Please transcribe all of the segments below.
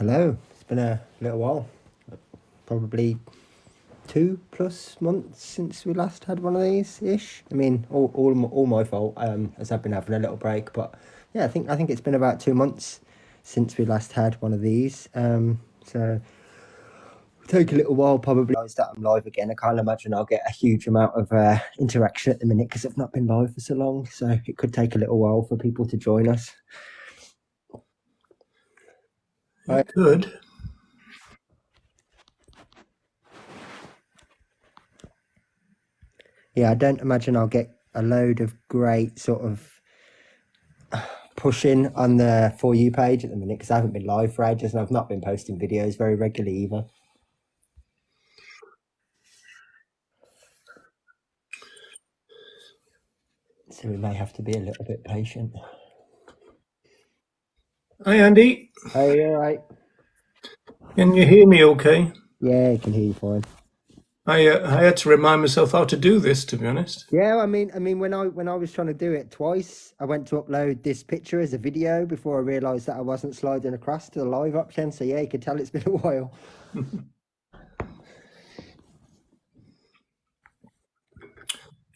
Hello. It's been a little while. Probably 2+ months since we last had one of these ish. I mean, all my fault. As I've been having a little break, but yeah, I think it's been about 2 months since we last had one of these. So it'll take a little while probably. Now that I'm live again, I can't imagine I'll get a huge amount of interaction at the minute because I've not been live for so long. So it could take a little while for people to join us. It could. Yeah, I don't imagine I'll get a load of great sort of pushing on the For You page at the minute because I haven't been live for ages and I've not been posting videos very regularly either. So we may have to be a little bit patient. Hi, Andy. Oh, you all right? Can you hear me okay? Yeah, I can hear you fine. I had to remind myself how to do this, to be honest. Yeah, I mean, when I was trying to do it twice, I went to upload this picture as a video before I realised that I wasn't sliding across to the live option. So yeah, you can tell it's been a while.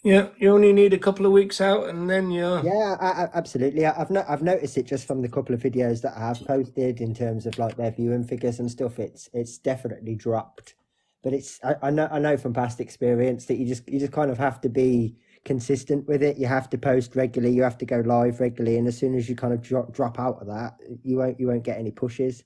Yeah, you only need a couple of weeks out, and then you're. Yeah, absolutely. I've noticed it just from the couple of videos that I have posted in terms of like their viewing figures and stuff. It's definitely dropped, but I know from past experience that you just kind of have to be consistent with it. You have to post regularly. You have to go live regularly, and as soon as you kind of drop out of that, you won't get any pushes.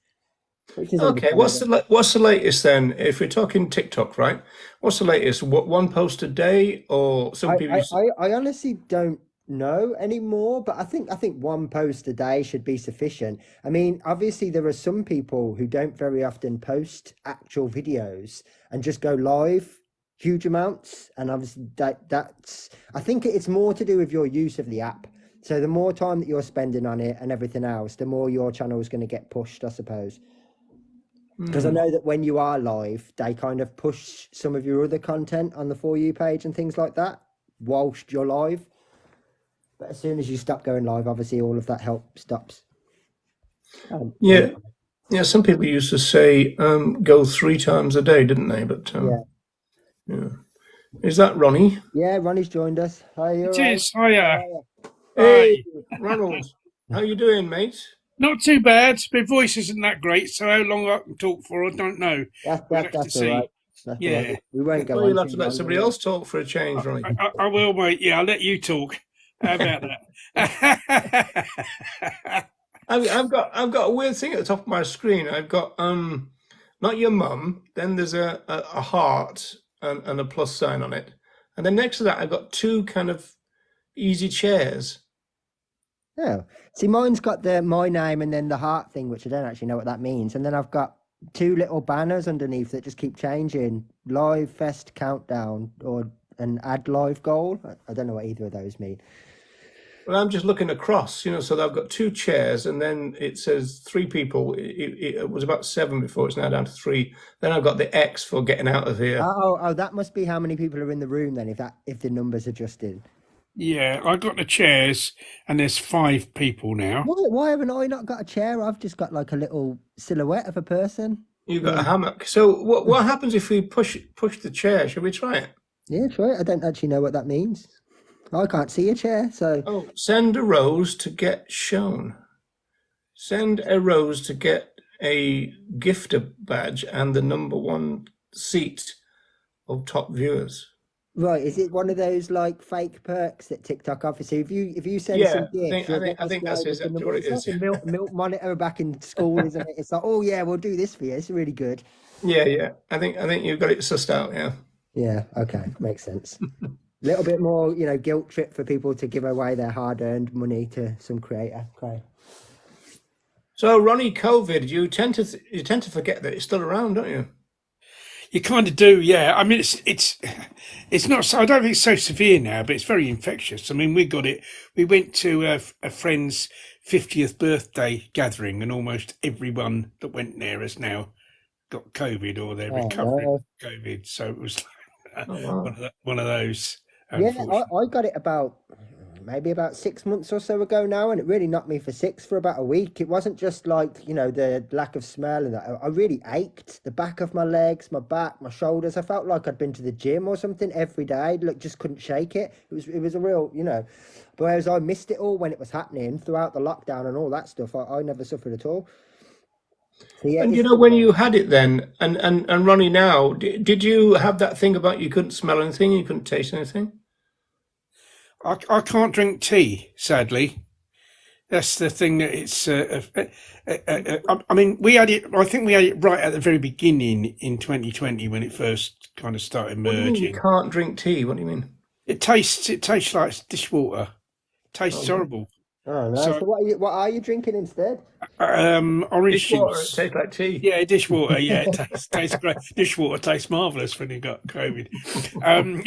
Which is Okay, understandable. what's the latest then? If we're talking TikTok, right? What's the latest? What, one post a day, or some I, people? I, I honestly don't know anymore, but I think one post a day should be sufficient. I mean, obviously there are some people who don't very often post actual videos and just go live huge amounts, and obviously that's I think it's more to do with your use of the app. So the more time that you're spending on it and everything else, the more your channel is going to get pushed, I suppose. Because I know that when you are live, they kind of push some of your other content on the For You page and things like that whilst you're live. But as soon as you stop going live, obviously all of that help stops. Yeah, yeah. Some people used to say go 3 times a day, didn't they? But Yeah. yeah. Is that Ronnie? Yeah, Ronnie's joined us. Hi, you It all right? is. Hiya. Hey, Hi. Ronald. How you doing, mate? Not too bad. My voice isn't that great, so how long I can talk for, I don't know. We'll have to That's all right. see. That's all Yeah, right. We won't go Well, on you'll have too to let long somebody anyway. else talk for a change, Ronnie. I will, mate. Yeah, I'll let you talk. How about that? I've got a weird thing at the top of my screen. I've got not your mum. Then there's a heart and a plus sign on it, and then next to that I've got two kind of easy chairs. Oh, see, mine's got my name and then the heart thing, which I don't actually know what that means. And then I've got two little banners underneath that just keep changing: Live Fest Countdown or an Add Live Goal. I don't know what either of those mean. Well, I'm just looking across, so I've got two chairs, and then it says 3 people. It was about 7 before; it's now down to 3. Then I've got the X for getting out of here. Oh, that must be how many people are in the room then, if the numbers adjusted. Yeah, I got the chairs, and there's 5 people now. Why haven't I not got a chair? I've just got like a little silhouette of a person. You've got a hammock. So what happens if we push the chair? Should we try it? Yeah, try it. I don't actually know what that means. I can't see a chair, so Oh, send a rose to get shown. Send a rose to get a gifter badge and the #1 seat of top viewers. right. Is it one of those like fake perks that TikTok offers? So if you send Yeah, some gifts, you'll get I think that's displayed as the exactly number. what it It's like is. the milk monitor back in school, isn't it? It's like, oh yeah, we'll do this for you. It's really good. Yeah. I think you've got it sussed out. Yeah. Yeah. Okay, makes sense. A little bit more, guilt trip for people to give away their hard-earned money to some creator. Okay. So Ronnie, COVID, you tend to forget that it's still around, don't you? You kind of do, yeah. I mean, it's not. So, I don't think it's so severe now, but it's very infectious. I mean, we got it. We went to a friend's 50th birthday gathering, and almost everyone that went there has now got COVID or they're Oh recovering no. from COVID. So it was Oh wow. one of those. Yeah, Unfortunately, I got it about maybe about 6 months or so ago now, and it really knocked me for six for about a week. It wasn't just like, the lack of smell and that. I really ached. The back of my legs, my back, my shoulders. I felt like I'd been to the gym or something every day. Look, just couldn't shake it. It was a real, But whereas I missed it all when it was happening throughout the lockdown and all that stuff, I never suffered at all. So yeah, And it's when you had it then, and Ronnie now, did you have that thing about you couldn't smell anything, you couldn't taste anything? I can't drink tea, sadly. That's the thing that it's. I mean, we had it. I think we had it right at the very beginning in 2020 when it first kind of started What do you mean you merging. can't drink tea? What do you mean? It tastes like dishwater. Tastes Oh, horrible. Oh no. So So, what are you drinking instead? orange dishwater, it juice. tastes like tea. Yeah, dishwater. Yeah, it tastes great. Dishwater tastes marvelous when you got COVID. Um,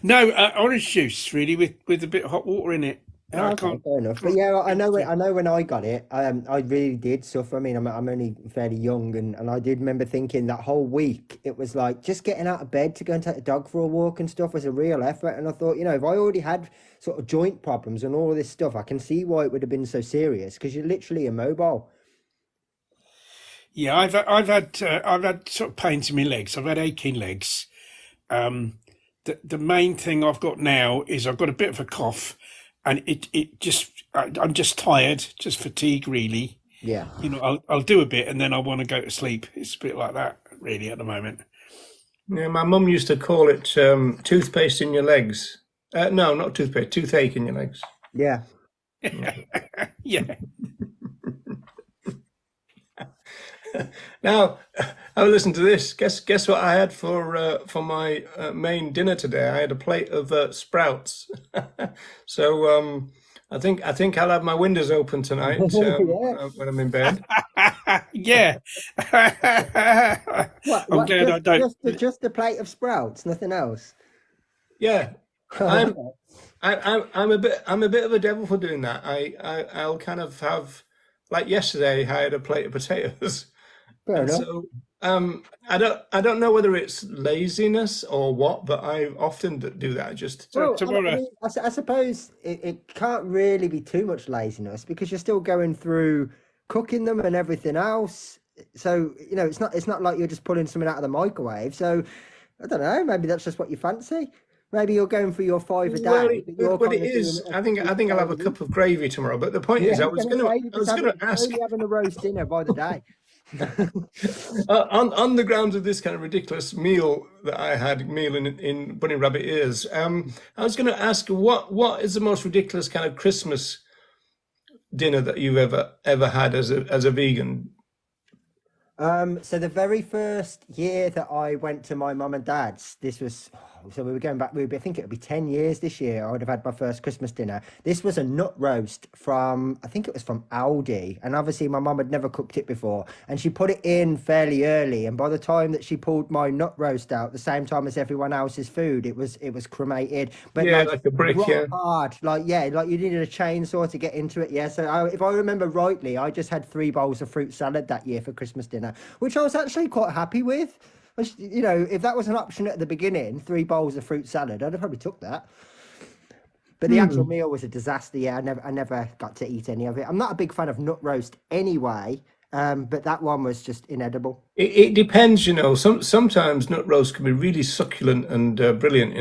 no, orange juice really with a bit of hot water in it. Oh, I okay, can't fair enough. But can't yeah, I know drink. when I got it, I really did suffer. I mean, I'm only fairly young, and I did remember thinking that whole week it was like just getting out of bed to go and take the dog for a walk and stuff was a real effort. And I thought, if I already had sort of joint problems and all this stuff, I can see why it would have been so serious because you're literally immobile. Yeah, I've had sort of pains in my legs. I've had aching legs. The main thing I've got now is I've got a bit of a cough, and I'm just tired, just fatigue really. Yeah. I'll do a bit and then I want to go to sleep. It's a bit like that really at the moment. Yeah, my mum used to call it toothpaste in your legs. No, not toothpaste, toothache in your legs. Yeah. Yeah. Yeah. Now, have a listen to this. Guess what I had for my main dinner today? I had a plate of sprouts. So I think I'll have my windows open tonight Yeah. when I'm in bed. Yeah. What? I'm What? glad I Just don't. just a plate of sprouts, nothing else. Yeah, I'm I'm a bit of a devil for doing that. I'll kind of have, like yesterday I had a plate of potatoes. Fair And enough. so I don't know whether it's laziness or what, but I often do that. Just So Well, I tomorrow, mean, I suppose it can't really be too much laziness because you're still going through cooking them and everything else. So, it's not like you're just pulling something out of the microwave. So, I don't know, maybe that's just what you fancy. Maybe you're going for your five a well, day, but you're it kind of doing is. it a I think few I'll have days a a week. cup of gravy tomorrow. But the point Yeah, is, I I was was going to gonna say you're I was gonna ask only having a roast dinner by the day. on the grounds of this kind of ridiculous meal in bunny rabbit ears. I was gonna ask what is the most ridiculous kind of Christmas dinner that you've ever had as a vegan? So the very first year that I went to my mum and dad's, this was, so we were going back, I think it would be 10 years this year. I would have had my first Christmas dinner. This was a nut roast from, I think it was from Aldi. And obviously my mum had never cooked it before. And she put it in fairly early. And by the time that she pulled my nut roast out, the same time as everyone else's food, it was cremated, but Yeah, like like a brick. rock Yeah. hard. Like, yeah, like you needed a chainsaw to get into it. Yeah. So if I remember rightly, I just had 3 bowls of fruit salad that year for Christmas dinner, which I was actually quite happy with. If that was an option at the beginning, 3 bowls of fruit salad, I'd have probably took that. But the actual Hmm. meal was a disaster. Yeah, I never got to eat any of it. I'm not a big fan of nut roast anyway, but that one was just inedible. It depends. Sometimes nut roast can be really succulent and brilliant.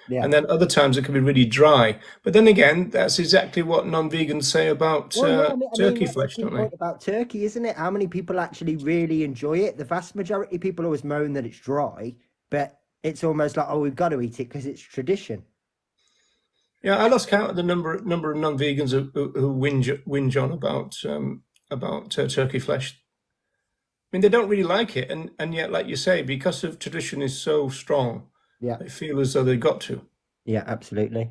Yeah. And then other times it can be really dry. But then again, that's exactly what non-vegans say about Well, yeah, I mean, turkey that's the flesh, key don't they? point about turkey, isn't it? How many people actually really enjoy it? The vast majority of people always moan that it's dry, but it's almost like, oh, we've got to eat it because it's tradition. Yeah, I lost count of the number of non-vegans who whinge on about turkey flesh. I mean, they don't really like it, and yet, like you say, because of tradition is so strong, Yeah, they feel as though they've got to. yeah, absolutely.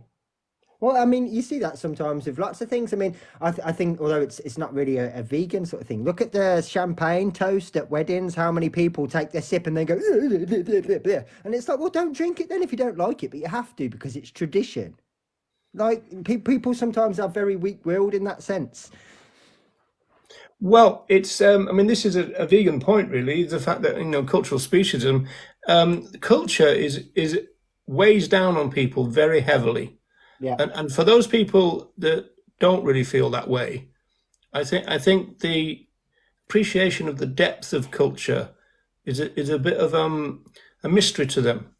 Well, I mean, you see that sometimes with lots of things. I mean, I think although it's not really a vegan sort of thing. Look at the champagne toast at weddings. How many people take their sip and they go, and it's like, well, don't drink it then if you don't like it, but you have to because it's tradition. Like people sometimes are very weak-willed in that sense. Well, it's I mean, this is a vegan point, really. The fact that cultural speciesism, culture is weighs down on people very heavily. Yeah. And for those people that don't really feel that way, I think the appreciation of the depth of culture is a bit of a mystery to them.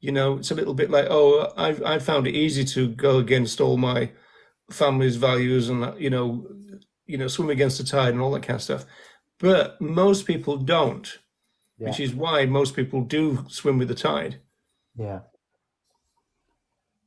It's a little bit like, oh, I found it easy to go against all my family's values and swim against the tide and all that kind of stuff. But most people don't, Yeah. which is why most people do swim with the tide. Yeah.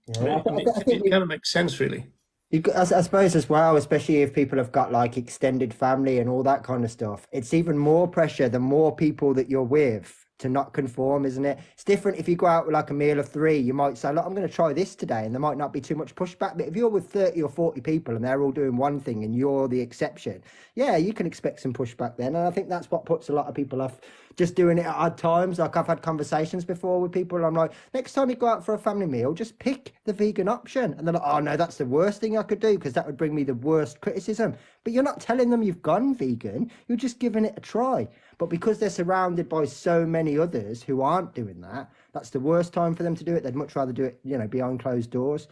And Yeah. it, and I it, think it kind of makes sense, really. I suppose as well, especially if people have got like extended family and all that kind of stuff, it's even more pressure the more people that you're with to not conform, isn't it? It's different if you go out with like a meal of three, you might say, look, I'm going to try this today, and there might not be too much pushback. But if you're with 30 or 40 people and they're all doing one thing and you're the exception, yeah, you can expect some pushback then. And I think that's what puts a lot of people off just doing it at odd times. Like I've had conversations before with people, I'm like, next time you go out for a family meal, just pick the vegan option. And they're like, oh no, that's the worst thing I could do because that would bring me the worst criticism. But you're not telling them you've gone vegan, you're just giving it a try. But because they're surrounded by so many others who aren't doing that, that's the worst time for them to do it. They'd much rather do it, behind closed doors.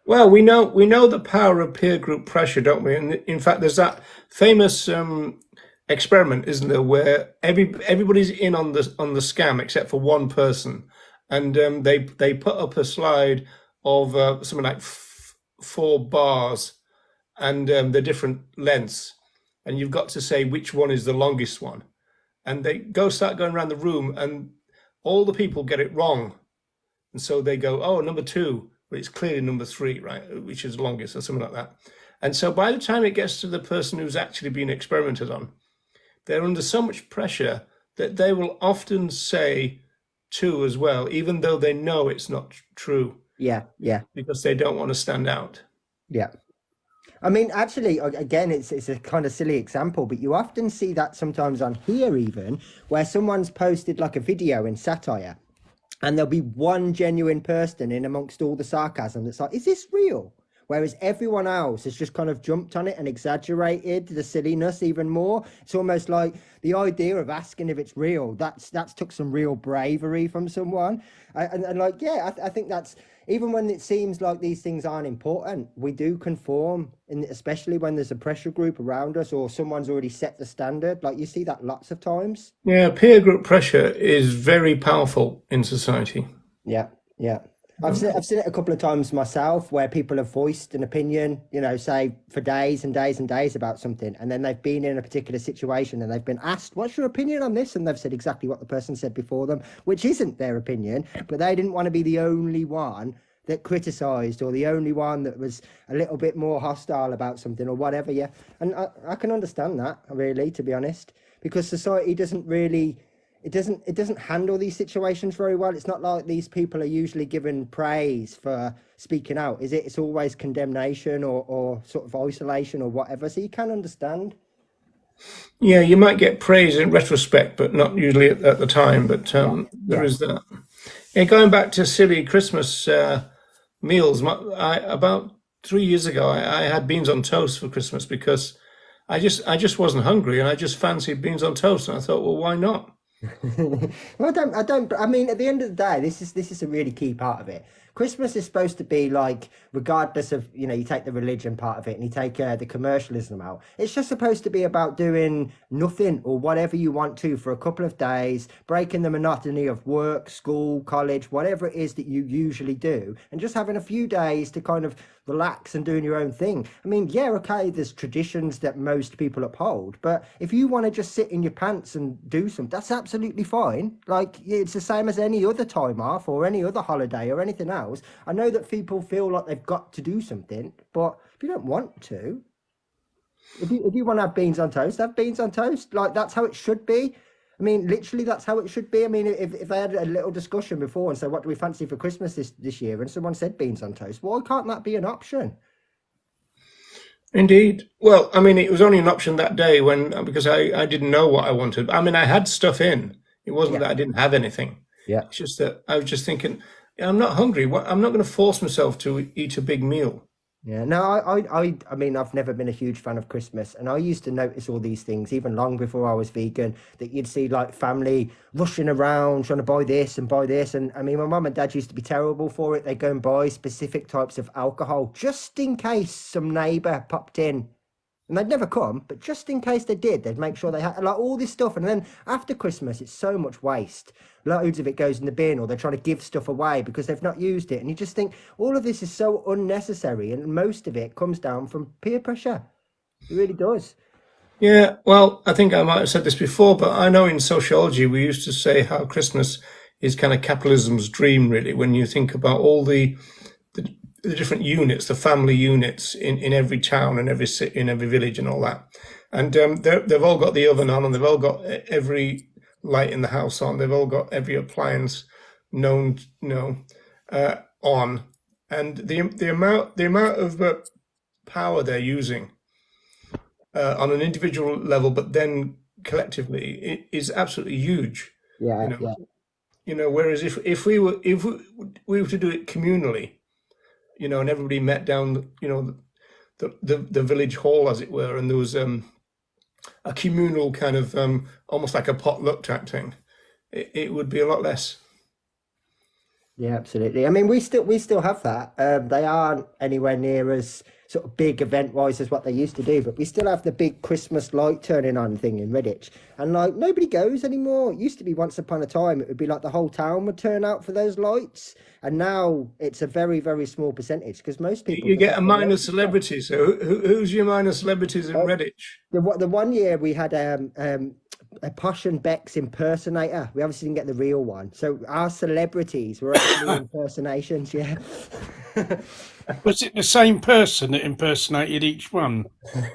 Well, we know the power of peer group pressure, don't we? And in fact, there's that famous experiment, isn't there, where everybody's in on the scam except for one person, and they put up a slide of something like 4 bars, and they're different lengths, and you've got to say which one is the longest one, and they start going around the room, and all the people get it wrong, and so they go, oh, number 2, but it's clearly number 3, right, which is longest or something like that. And so by the time it gets to the person who's actually been experimented on, they're under so much pressure that they will often say 2 as well, even though they know it's not true, Yeah, yeah, because they don't want to stand out. yeah. I mean, actually, again, it's a kind of silly example, but you often see that sometimes on here, even where someone's posted like a video in satire, and there'll be one genuine person in amongst all the sarcasm that's like, is this real? Whereas everyone else has just kind of jumped on it and exaggerated the silliness even more. It's almost like the idea of asking if it's real, that's took some real bravery from someone. And like, yeah, I think that's, even when it seems like these things aren't important, we do conform, especially when there's a pressure group around us or someone's already set the standard. Like you see that lots of times. Yeah, peer group pressure is very powerful in society. Yeah, yeah. I've seen it a couple of times myself where people have voiced an opinion, say for days and days and days about something, and then they've been in a particular situation and they've been asked, what's your opinion on this? And they've said exactly what the person said before them, which isn't their opinion, but they didn't want to be the only one that criticized or the only one that was a little bit more hostile about something or whatever. Yeah. And I can understand that, really, to be honest, because society doesn't really, it doesn't handle these situations very well. It's not like these people are usually given praise for speaking out, is it? It's always condemnation or sort of isolation or whatever. So you can understand. Yeah, you might get praise in retrospect, but not usually at the time. But there is that. Yeah, going back to silly Christmas meals, about 3 years ago, I had beans on toast for Christmas because I just wasn't hungry and I just fancied beans on toast, and I thought, well, why not? Well, I mean, at the end of the day, this is a really key part of it. Christmas is supposed to be like, regardless of, you take the religion part of it and you take the commercialism out, it's just supposed to be about doing nothing or whatever you want to for a couple of days, breaking the monotony of work, school, college, whatever it is that you usually do, and just having a few days to kind of relax and doing your own thing. I mean, yeah, okay, there's traditions that most people uphold, but if you want to just sit in your pants and do something, that's absolutely fine. Like, it's the same as any other time off or any other holiday or anything else. I know that people feel like they've got to do something, but if you don't want to, if you want to have beans on toast, have beans on toast. Like, that's how it should be. I mean, literally, that's how it should be. I mean, if I had a little discussion before and said, what do we fancy for Christmas this year? And someone said beans on toast, why can't that be an option? Indeed. Well, I mean, it was only an option that day because I didn't know what I wanted. I mean, I had stuff in. It wasn't that I didn't have anything. Yeah. It's just that I was just thinking, I'm not hungry. I'm not going to force myself to eat a big meal. Yeah, no, I mean, I've never been a huge fan of Christmas, and I used to notice all these things even long before I was vegan. That you'd see like family rushing around trying to buy this and buy this, and I mean, my mum and dad used to be terrible for it. They go and buy specific types of alcohol just in case some neighbour popped in. And they'd never come, but just in case they did, they'd make sure they had like all this stuff. And then after Christmas, it's so much waste. Loads of it goes in the bin, or they're trying to give stuff away because they've not used it. And you just think all of this is so unnecessary. And most of it comes down from peer pressure. It really does. Yeah, well, I think I might have said this before, but I know in sociology we used to say how Christmas is kind of capitalism's dream, really, when you think about all the different units, the family units in every town and every city, in every village and all that. And they've all got the oven on, and they've all got every light in the house on. They've all got every appliance known, on. And the amount of power they're using on an individual level, but then collectively, it is absolutely huge. Yeah, You know, yeah. whereas if we were to do it communally, and everybody met down, the village hall, as it were, and there was a communal kind of almost like a potluck type thing, it would be a lot less. Yeah, absolutely. I mean, we still have that. They aren't anywhere near as sort of big event wise as what they used to do, but we still have the big Christmas light turning on thing in Redditch, and like nobody goes anymore. It used to be once upon a time it would be like the whole town would turn out for those lights, and now it's a very very small percentage because most people You just get a have their minor own stuff. celebrity. So who's your minor celebrities in Uh, Redditch? the one year we had a Posh and Beck's impersonator. We obviously didn't get the real one, so our celebrities were actually impersonations. Yeah. Was it the same person that impersonated each one,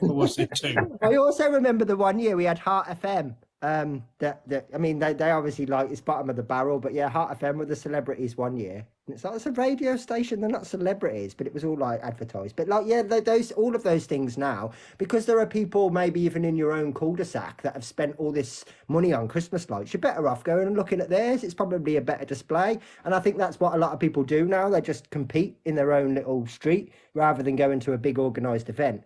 or was it two? I also remember the one year we had Heart FM. That I mean, they obviously like it's bottom of the barrel, but yeah, Heart FM were the celebrities one year. And it's like it's a radio station; they're not celebrities, but it was all like advertised. But like, yeah, those all of those things now, because there are people maybe even in your own cul-de-sac that have spent all this money on Christmas lights. You're better off going and looking at theirs. It's probably a better display, and I think that's what a lot of people do now. They just compete in their own little street rather than going to a big organised event.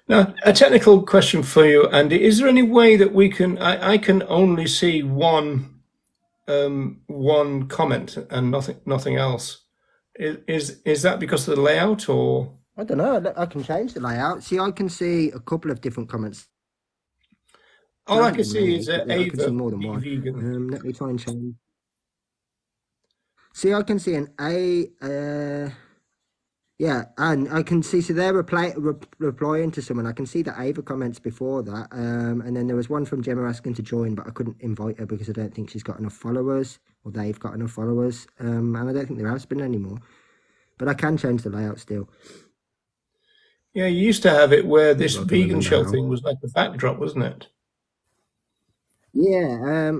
Now, a technical question for you, Andy. Is there any way that I can only see one comment and nothing else? Is that because of the layout, or I don't know. I can change the layout. See, I can see a couple of different comments. all I Haven't can been see many, is but yeah, I can see Ava more than be one. vegan? Let me try and change. See, I can see an A. Yeah, and I can see. So they're replying to someone. I can see the Ava comments before that. And then there was one from Gemma asking to join, but I couldn't invite her because I don't think she's got enough followers, or they've got enough followers. And I don't think there has been any more. But I can change the layout still. Yeah, you used to have it where this If I can vegan remember show how. thing was like the backdrop, wasn't it? Yeah.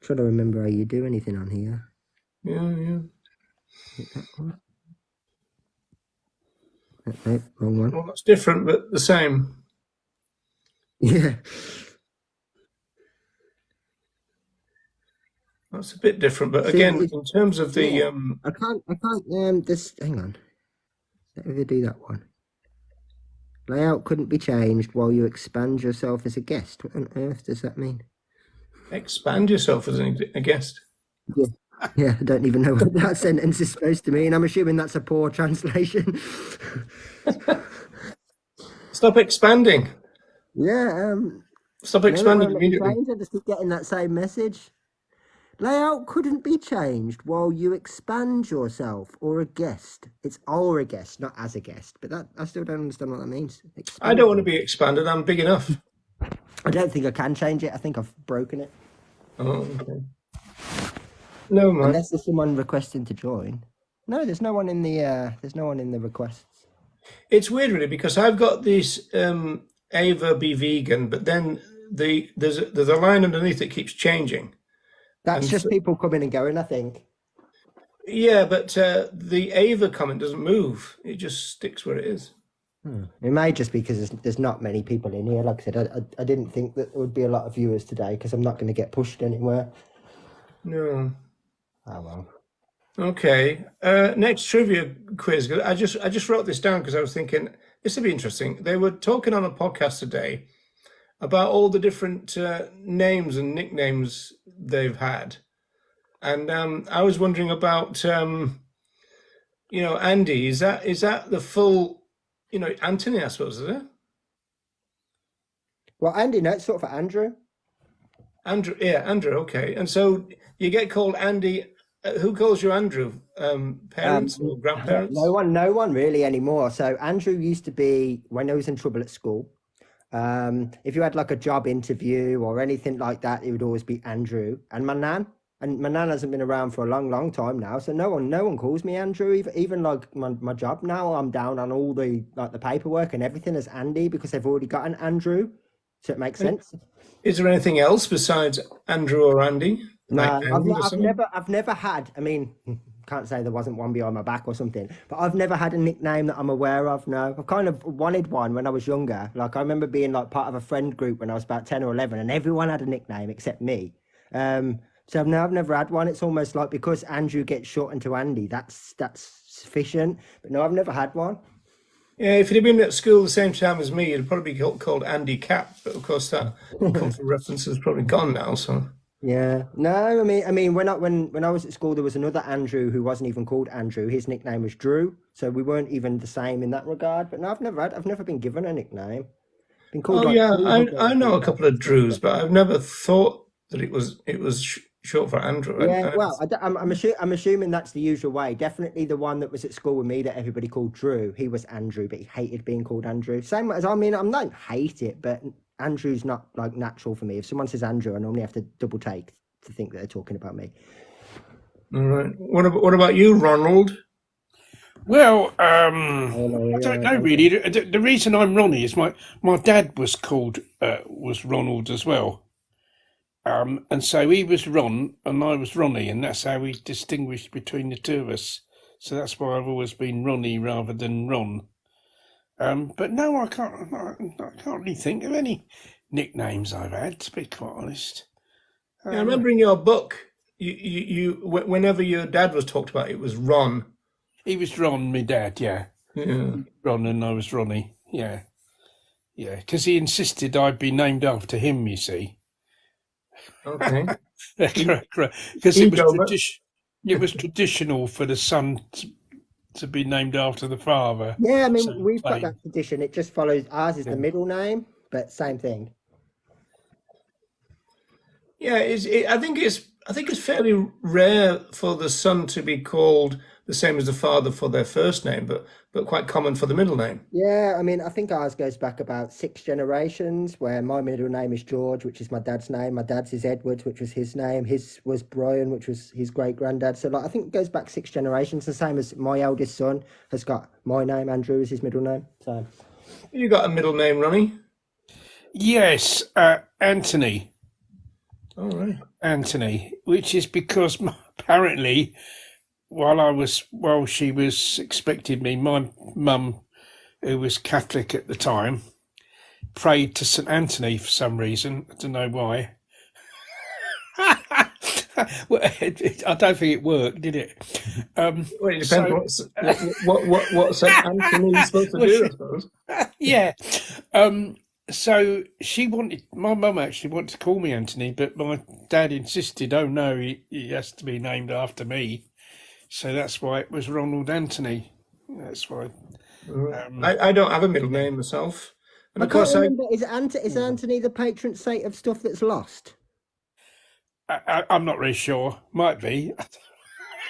Trying to remember how you do anything on here. Yeah, yeah. Hit that one. No, wrong one. Well, that's different, but the same. Yeah. That's a bit different, but See, again, in terms of the yeah. I can't. This. Hang on. Let me do that one. Layout couldn't be changed while you expand yourself as a guest. What on earth does that mean? expand yourself as a guest. Yeah. Yeah, I don't even know what that sentence is supposed to mean. I'm assuming that's a poor translation. Stop expanding. Yeah. Stop No, it expanding won't let me immediately. change. I just keep getting that same message. Layout couldn't be changed while you expand yourself or a guest. It's or a guest, not as a guest. But that I still don't understand what that means. I don't want to Expandable. be expanded. I'm big enough. I don't think I can change it. I think I've broken it. Oh, okay. No, man. Unless there's someone requesting to join. No, there's no one in the requests. It's weird, really, because I've got this Ava be vegan, but then there's a line underneath that keeps changing. That's And just people coming and going, I think. yeah, but the Ava comment doesn't move. It just sticks where it is. It may just be because there's not many people in here. Like I said, I didn't think that there would be a lot of viewers today because I'm not going to get pushed anywhere. No. Oh well. Okay. Next trivia quiz. 'Cause I just wrote this down because I was thinking this would be interesting. They were talking on a podcast today about all the different names and nicknames they've had, and I was wondering about Andy. Is that the full Anthony? I suppose is it? Well, Andy, no, it's sort of for Andrew. Andrew. Yeah, Andrew. Okay. And so you get called Andy. Who calls you Andrew? Parents or No grandparents? one, no one really anymore. So Andrew used to be when I was in trouble at school. If you had like a job interview or anything like that, it would always be Andrew. And my nan, hasn't been around for a long, long time now. So no one calls me Andrew. Even like my job now, I'm down on all the like the paperwork and everything as Andy because they've already got an Andrew. So it makes sense. Is there anything else besides Andrew or Andy, like No, Anne or something? I've never had. I mean, can't say there wasn't one behind my back or something, but I've never had a nickname that I'm aware of. No, I've kind of wanted one when I was younger. Like I remember being like part of a friend group when I was about 10 or 11, and everyone had a nickname except me. So no, I've never had one. It's almost like because Andrew gets shortened to Andy, that's sufficient. But no, I've never had one. Yeah, if he'd have been at school the same time as me, he'd probably be called Andy Cap. But of course, that comfort reference is probably gone now. So, Yeah, no, I mean, when I was at school, there was another Andrew who wasn't even called Andrew. His nickname was Drew, so we weren't even the same in that regard. But no, I've never been given a nickname. Been called oh like yeah, Drew I before, for know a couple of example. Drews, but I've never thought that it was short for Andrew. Yeah, well, I'm assuming that's the usual way. Definitely the one that was at school with me that everybody called Drew. He was Andrew, but he hated being called Andrew. Same as I mean, I don't hate it, but Andrew's not like natural for me. If someone says Andrew, I normally have to double take to think that they're talking about me. All right. What about you, Ronald? Well, Oh, no, I don't yeah, know really. The reason I'm Ronnie is my dad was called was Ronald as well. And so he was Ron and I was Ronnie, and that's how we distinguished between the two of us. So that's why I've always been Ronnie rather than Ron. But no, I can't really think of any nicknames I've had, to be quite honest. Yeah, I Um, remember in your book, whenever your dad was talked about, it was Ron. he was Ron, my dad, yeah. Yeah. Ron and I was Ronnie, yeah. Yeah, because he insisted I'd be named after him, you see. Okay. Because Ego, but it was traditional for the son to be named after the father. Yeah, I So mean, he we've got claimed. that tradition. It just follows ours is the Yeah. middle name, but same thing. yeah, I think it's fairly rare for the son to be called the same as the father for their first name, but quite common for the middle name. Yeah, I mean, I think ours goes back about 6 generations, where my middle name is George, which is my dad's name. My dad's is Edward, which was his name. His was Brian, which was his great granddad. So, like, I think it goes back 6 generations. The same as my eldest son has got my name, Andrew, is his middle name. So, You got a middle name, Ronnie? Yes, Anthony. All right. Anthony, which is because apparently while she was expecting me, my mum, who was Catholic at the time, prayed to St Anthony for some reason. I don't know why. Well, I don't think it worked, did it? Well, it depends So, what Saint Anthony is supposed to well, do, I suppose. yeah. So she wanted my mum actually wanted to call me Anthony, but my dad insisted. Oh no, he has to be named after me. So that's why it was Ronald Anthony. That's why. Um, I don't have a middle name myself, and I of can't course remember. Is Anthony the patron saint of stuff that's lost? I'm not really sure. Might be.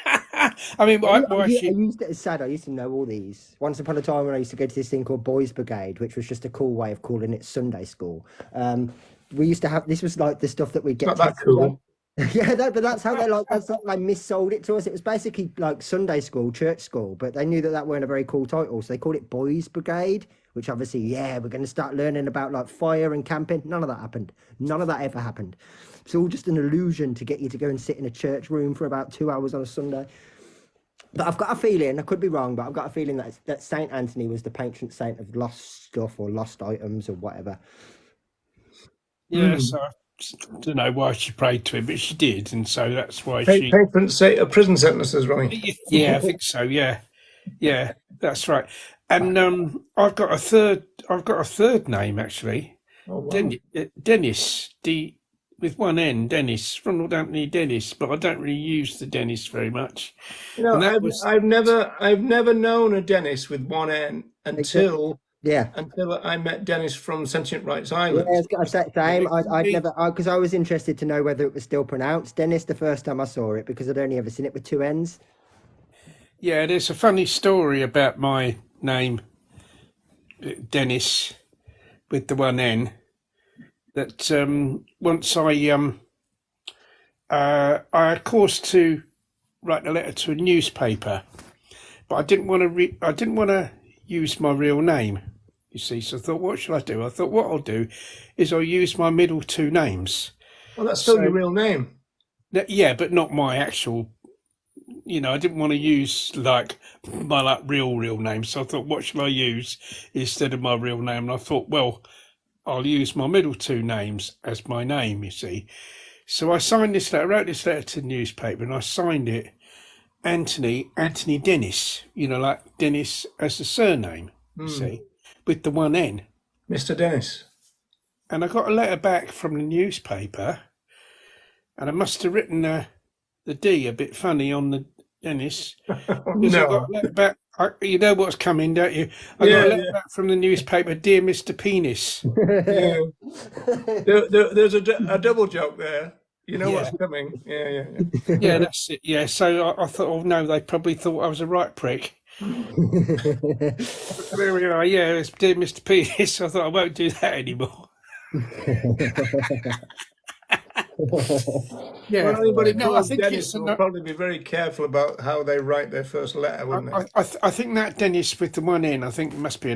I mean, why I she? used to, it's sad. I used to know all these. Once upon a time, when I used to go to this thing called Boys Brigade, which was just a cool way of calling it Sunday school. We used to have this was like the stuff that we it's get not that tested on. cool. Yeah, but that's how they missold it to us. It was basically like Sunday school, church school, but they knew that that weren't a very cool title, so they called it Boys Brigade. Which obviously, yeah, we're going to start learning about like fire and camping. None of that happened. None of that ever happened. It's all just an illusion to get you to go and sit in a church room for about 2 hours on a Sunday. But I've got a feeling, I could be wrong, but I've got a feeling that Saint Anthony was the patron saint of lost stuff or lost items or whatever. Yeah, Hmm. so don't know why she prayed to him, but she did, and so that's why she. Prison sentences, Ronnie. Yeah, I think so. Yeah, that's right. And I've got a third name actually. Oh, wow. Dennis, with one N, Dennis, Ronald Anthony Dennis, but I don't really use the Dennis very much. You know, And that I've never known a Dennis with one N until Yeah. I met Dennis from Sentient Rights Yeah, Island. it's got a set same. I'd never, because I was interested to know whether it was still pronounced Dennis the first time I saw it, because I'd only ever seen it with two N's. Yeah, there's a funny story about my name, Dennis, with the one N. That once I had course to write a letter to a newspaper, but I didn't want to use my real name. You see, so I thought, what should I do? I thought, what I'll do is I'll use my middle two names. Well, that's still your real name. Yeah, but not my actual. I didn't want to use like my real name. So I thought, what should I use instead of my real name? And I thought, well, I'll use my middle two names as my name, you see. So I signed this letter, wrote this letter to the newspaper, and I signed it Anthony Dennis, like Dennis as a surname, you see, with the one N. Mr. Dennis. And I got a letter back from the newspaper, and I must have written the D a bit funny on the Dennis. Because I got a letter back. You know what's coming, don't you? I got a letter back from the newspaper, dear Mr. Penis. Yeah. There's a double joke there. You know what's coming. Yeah. Yeah, that's it. Yeah, so I thought, oh no, they probably thought I was a right prick. There we are. Yeah, it's dear Mr. Penis. I thought I won't do that anymore. Yeah, well, anybody no, I think Dennis will probably be very careful about how they write their first letter, wouldn't they? I think that Dennis with the one N, I think it must be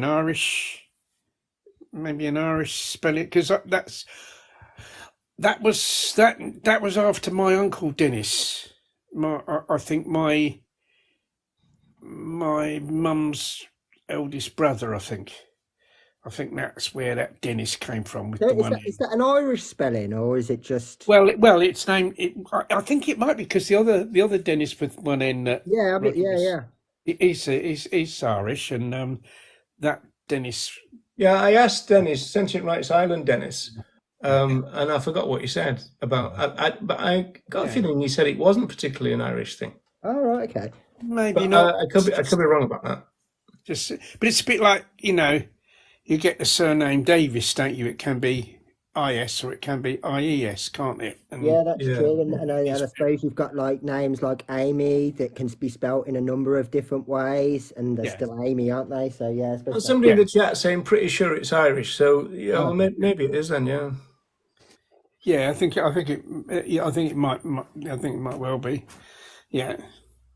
maybe an Irish spelling, because that was after my uncle Dennis. I think my mum's eldest brother. I think that's where that Dennis came from with the one N. Is that an Irish spelling, or is it just? Well, it's named. I think it might be because the other Dennis with one N. He's Irish, and that Dennis. Yeah, I asked Dennis, Sentient Rights Island Dennis, and I forgot what he said about. But I got a feeling he said it wasn't particularly an Irish thing. Oh, right, okay. Maybe not. I could be wrong about that. But it's a bit like you get the surname Davis, don't you? It can be IS or it can be IES, can't it? And that's true. And I suppose you've got like names like Amy that can be spelt in a number of different ways, and they're still Amy, aren't they? So yeah. Well, somebody in the chat saying pretty sure it's Irish. So well, maybe it is then. Yeah. Yeah, I think it might well be. Yeah.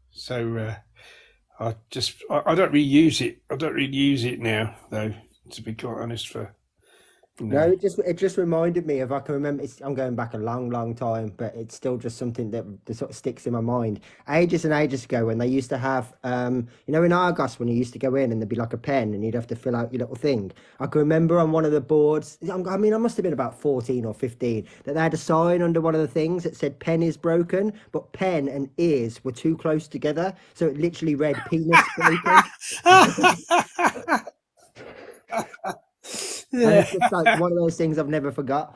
So I don't really use it. I don't really use it now, though, to be quite honest. No, it just reminded me of, I can remember, I'm going back a long time, but it's still just something that sort of sticks in my mind. Ages and ages ago, when they used to have, in Argos, when you used to go in and there'd be like a pen and you'd have to fill out your little thing. I can remember on one of the boards, I must have been about 14 or 15, that they had a sign under one of the things that said pen is broken, but pen and ears were too close together. So it literally read penis broken. Yeah. It's just like one of those things I've never forgot.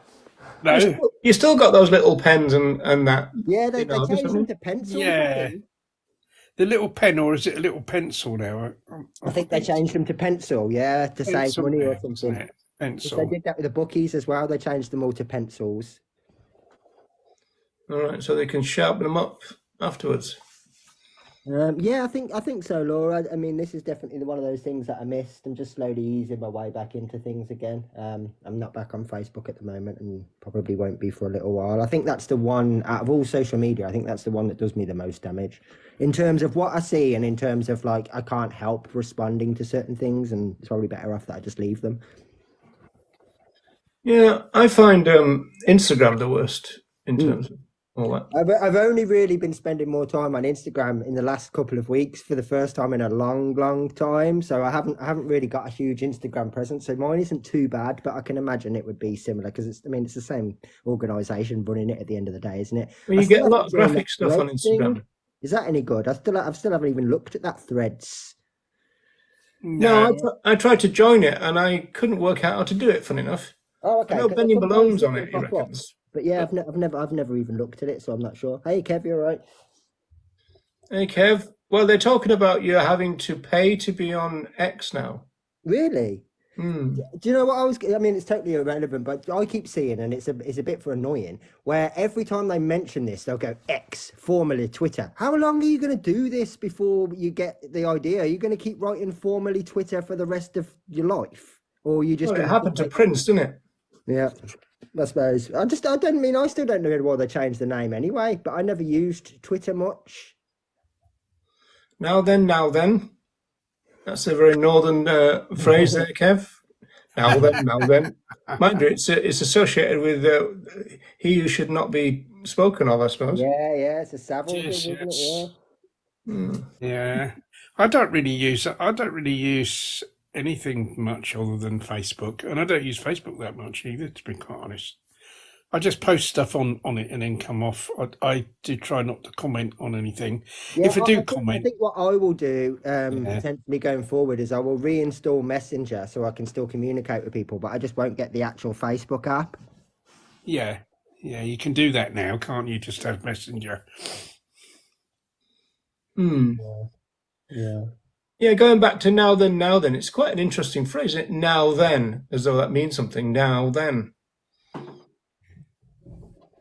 No, you still got those little pens and that. Yeah, they changed them to pencils. Yeah, the little pen, or is it a little pencil now? I think they changed them to pencil. Yeah, to save money or something. Pencil. They did that with the bookies as well. They changed them all to pencils. All right, so they can sharpen them up afterwards. Yeah, I think so, Laura. I mean, this is definitely one of those things that I missed. I'm just slowly easing my way back into things again. I'm not back on Facebook at the moment, and probably won't be for a little while. I think that's the one out of all social media. I think that's the one that does me the most damage in terms of what I see, and in terms of like I can't help responding to certain things, and it's probably better off that I just leave them. Yeah, I find Instagram the worst in terms of all that. I've only really been spending more time on Instagram in the last couple of weeks for the first time in a long time. So I haven't really got a huge Instagram presence. So mine isn't too bad, but I can imagine it would be similar because it's the same organization running it at the end of the day, isn't it? Well, I you get still a haven't lot of joined graphic that stuff on Threads thing. Instagram. Is that any good? I still haven't even looked at that Threads. No, No, I tried to join it and I couldn't work out how to do it. Funny enough, Oh, I okay. know 'Cause Benny sometimes Malone's on it'll it. He pop up. reckons. But yeah, I've never even looked at it, so I'm not sure. Hey, Kev, you all right? Hey, Kev. Well, they're talking about you having to pay to be on X now. Really? Hmm. Do you know what I mean, it's totally irrelevant, but I keep seeing, and it's a bit for annoying, where every time they mention this, they'll go X, formerly Twitter. How long are you going to do this before you get the idea? Are you going to keep writing formerly Twitter for the rest of your life, or are you just Well, it going happened to to? Prince, didn't it? Yeah, I suppose. I don't mean, I still don't know why they changed the name anyway, but I never used Twitter much. Now then, now then. That's a very northern phrase there, Kev. Now then, now then. Mind you, it's associated with he who should not be spoken of, I suppose. Yeah, it's a Savile thing, yes, isn't it? yes. Yeah. Hmm. Yeah, I don't really use anything much other than Facebook, and I don't use Facebook that much either, to be quite honest. I just post stuff on it and then come off. I do try not to comment on anything. Yeah, If I do I comment, think what I will do yeah, potentially going forward is I will reinstall Messenger so I can still communicate with people, but I just won't get the actual Facebook app. yeah, you can do that now, can't you? Just have Messenger. Hmm. Yeah. Yeah, going back to now then, now then. It's quite an interesting phrase, isn't it? Now then, as though that means something. Now then.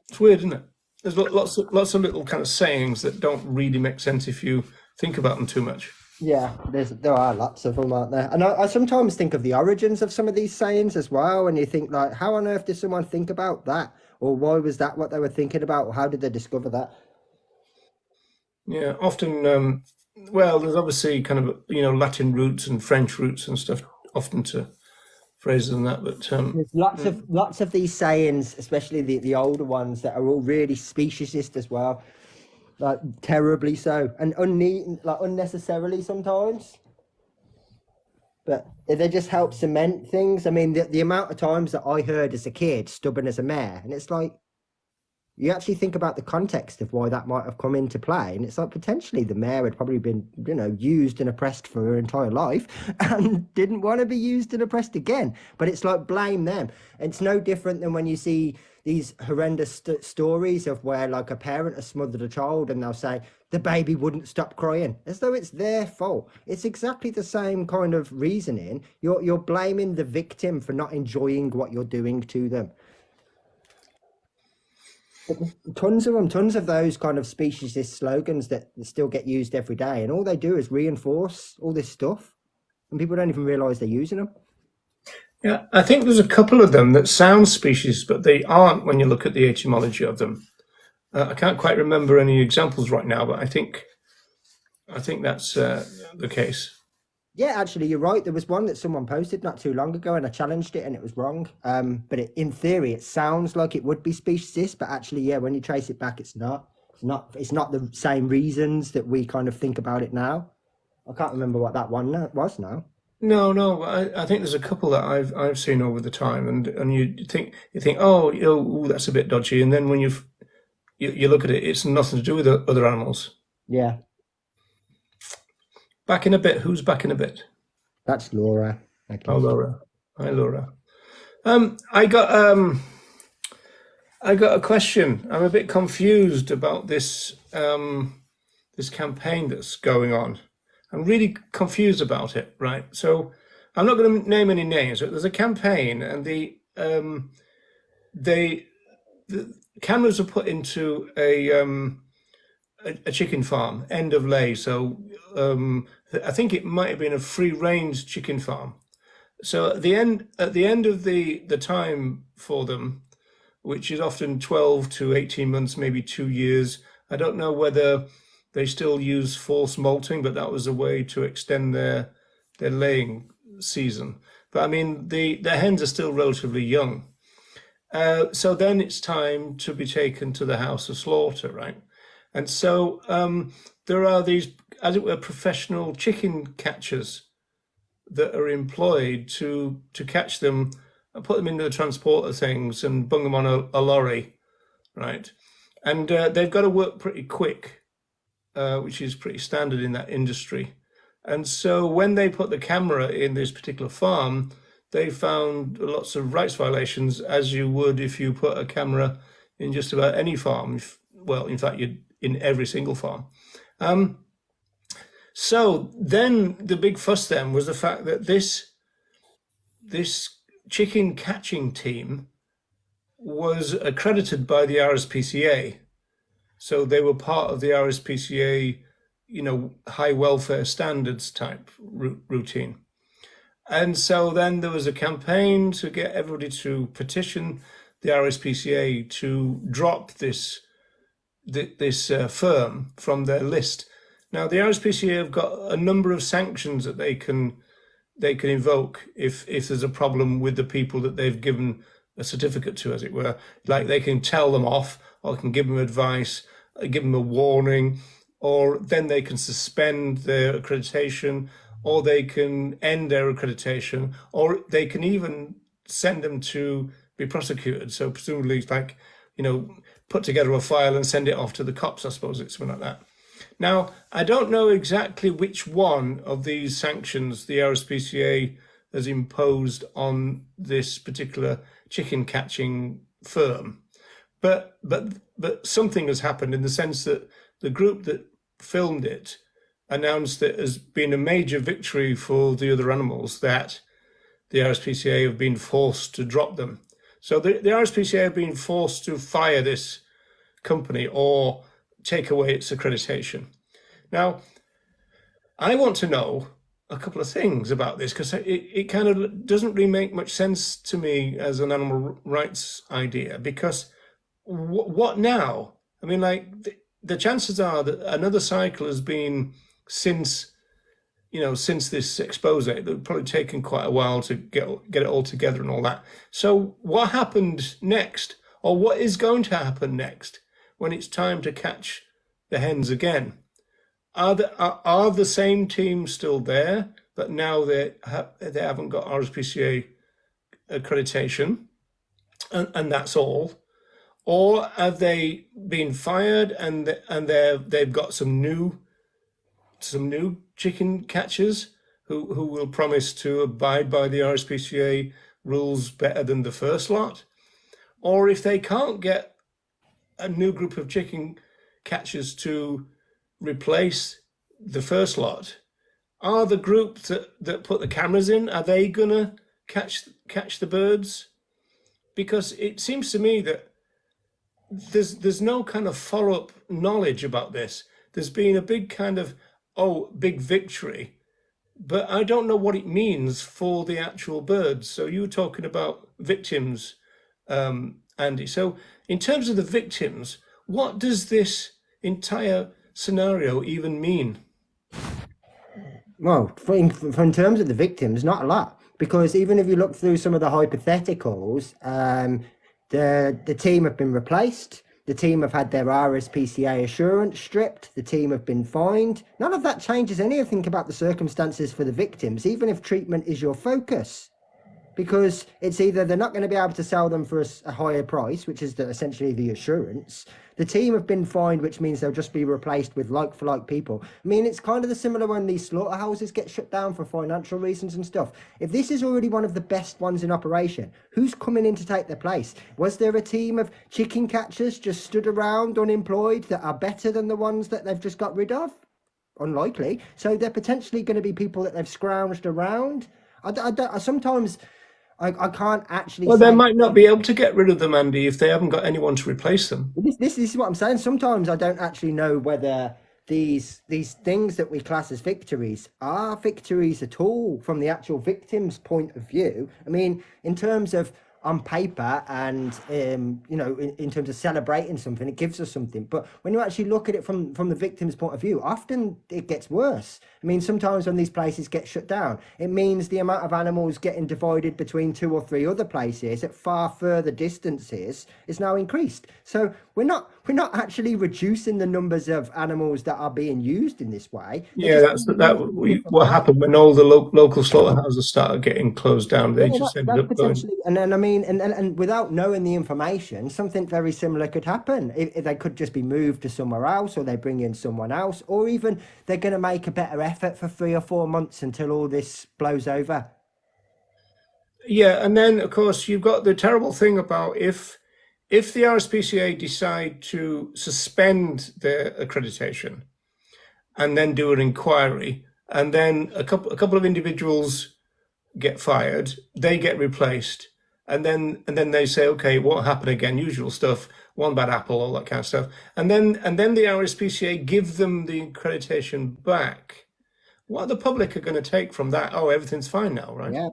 It's weird, isn't it? There's lots of little kind of sayings that don't really make sense if you think about them too much. Yeah, there are lots of them, aren't there? And I sometimes think of the origins of some of these sayings as well, and you think like, how on earth did someone think about that? Or why was that what they were thinking about? Or how did they discover that? Yeah, often, well, there's obviously kind of, Latin roots and French roots and stuff often to phrases and that, but There's lots of these sayings, especially the older ones, that are all really speciesist as well, like terribly so, and unnecessarily sometimes. But they just help cement things. I mean, the amount of times that I heard as a kid, stubborn as a mare, and it's like, you actually think about the context of why that might have come into play, and it's like potentially the mare had probably been, used and oppressed for her entire life and didn't want to be used and oppressed again. But it's like, blame them. It's no different than when you see these horrendous stories of where like a parent has smothered a child and they'll say the baby wouldn't stop crying, as though it's their fault. It's exactly the same kind of reasoning. You're blaming the victim for not enjoying what you're doing to them. Tons of them, tons of those kind of speciesist slogans that still get used every day, and all they do is reinforce all this stuff, and people don't even realize they're using them. yeah, I think there's a couple of them that sound specious, but they aren't when you look at the etymology of them. I can't quite remember any examples right now, but I think that's the case. Yeah, actually, you're right. There was one that someone posted not too long ago, and I challenged it, and it was wrong. But in theory, it sounds like it would be speciesist, but actually, yeah, when you trace it back, it's not. It's not the same reasons that we kind of think about it now. I can't remember what that one was now. No, I think there's a couple that I've seen over the time, and you think oh, ooh, that's a bit dodgy, and then when you look at it, it's nothing to do with other animals. Yeah, Back in a bit. Who's back in a bit? that's Laura. Okay. Oh, Laura. Hi, Laura. I got a question. I'm a bit confused about this this campaign that's going on. I'm really confused about it. Right. So I'm not going to name any names, but there's a campaign, and the cameras are put into a chicken farm, end of lay. So I think it might have been a free range chicken farm. So at the end of the time for them, which is often 12 to 18 months, maybe 2 years. I don't know whether they still use false molting, but that was a way to extend their laying season. But I mean, the hens are still relatively young. So then it's time to be taken to the house of slaughter, right? And so there are these, as it were, professional chicken catchers that are employed to catch them and put them into the transporter things and bung them on a lorry, right? And they've got to work pretty quick, which is pretty standard in that industry. And so when they put the camera in this particular farm, they found lots of rights violations, as you would if you put a camera in just about any farm. Well, in fact, you'd in every single farm. So then the big fuss then was the fact that this chicken catching team was accredited by the RSPCA. So they were part of the RSPCA, high welfare standards type routine. And so then there was a campaign to get everybody to petition the RSPCA to drop this firm from their list. Now the RSPCA have got a number of sanctions that they can invoke if there's a problem with the people that they've given a certificate to, as it were. Like they can tell them off, or can give them advice, give them a warning, or then they can suspend their accreditation, or they can end their accreditation, or they can even send them to be prosecuted. So presumably, like, put together a file and send it off to the cops, I suppose it's something like that. Now, I don't know exactly which one of these sanctions the RSPCA has imposed on this particular chicken catching firm, but something has happened in the sense that the group that filmed it announced it as being a major victory for the other animals that the RSPCA have been forced to drop them. So the RSPCA have been forced to fire this company or take away its accreditation. Now, I want to know a couple of things about this, because it kind of doesn't really make much sense to me as an animal rights idea, because what now? I mean, like, the chances are that another cycle has been since this expose. It's probably taken quite a while to get it all together and all that. So what happened next, or what is going to happen next when it's time to catch the hens again? Are the same teams still there, but now they haven't got RSPCA accreditation, and that's all? Or have they been fired and they've got some new chicken catchers who will promise to abide by the RSPCA rules better than the first lot? Or if they can't get a new group of chicken catchers to replace the first lot, are the group that put the cameras in, are they gonna catch the birds? Because it seems to me that there's no kind of follow-up knowledge about this. There's been a big kind of big victory, but I don't know what it means for the actual birds. So you were talking about victims, Andy. So in terms of the victims, what does this entire scenario even mean? Well, in terms of the victims, not a lot, because even if you look through some of the hypotheticals, the team have been replaced. The team have had their RSPCA assurance stripped. The team have been fined. None of that changes anything about the circumstances for the victims, even if treatment is your focus. Because it's either they're not going to be able to sell them for a higher price, which is essentially the assurance. The team have been fined, which means they'll just be replaced with like-for-like people. I mean, it's kind of the similar when these slaughterhouses get shut down for financial reasons and stuff. If this is already one of the best ones in operation, who's coming in to take their place? Was there a team of chicken catchers just stood around unemployed that are better than the ones that they've just got rid of? Unlikely. So they're potentially going to be people that they've scrounged around. Sometimes I can't actually. Well, they might not be able to get rid of them, Andy, if they haven't got anyone to replace them. This is what I'm saying. Sometimes I don't actually know whether these things that we class as victories are victories at all from the actual victim's point of view. I mean, in terms of on paper and in terms of celebrating something, it gives us something. But when you actually look at it from the victim's point of view, often it gets worse. I mean, sometimes when these places get shut down, it means the amount of animals getting divided between 2 or 3 other places at far further distances is now increased. So we're not actually reducing the numbers of animals that are being used in this way. Yeah, what happened when all the local slaughterhouses started getting closed down. They just ended that's up going. potentially, and then I mean, and without knowing the information, something very similar could happen. If they could just be moved to somewhere else, or they bring in someone else, or even they're going to make a better effort for 3 or 4 months until all this blows over. Yeah, and then of course you've got the terrible thing about if the RSPCA decide to suspend their accreditation and then do an inquiry, and then a couple of individuals get fired, they get replaced, and then they say, okay, what happened again? Usual stuff, one bad apple, all that kind of stuff, and then the RSPCA give them the accreditation back. What the public are going to take from that? Oh, everything's fine now, right? Yeah,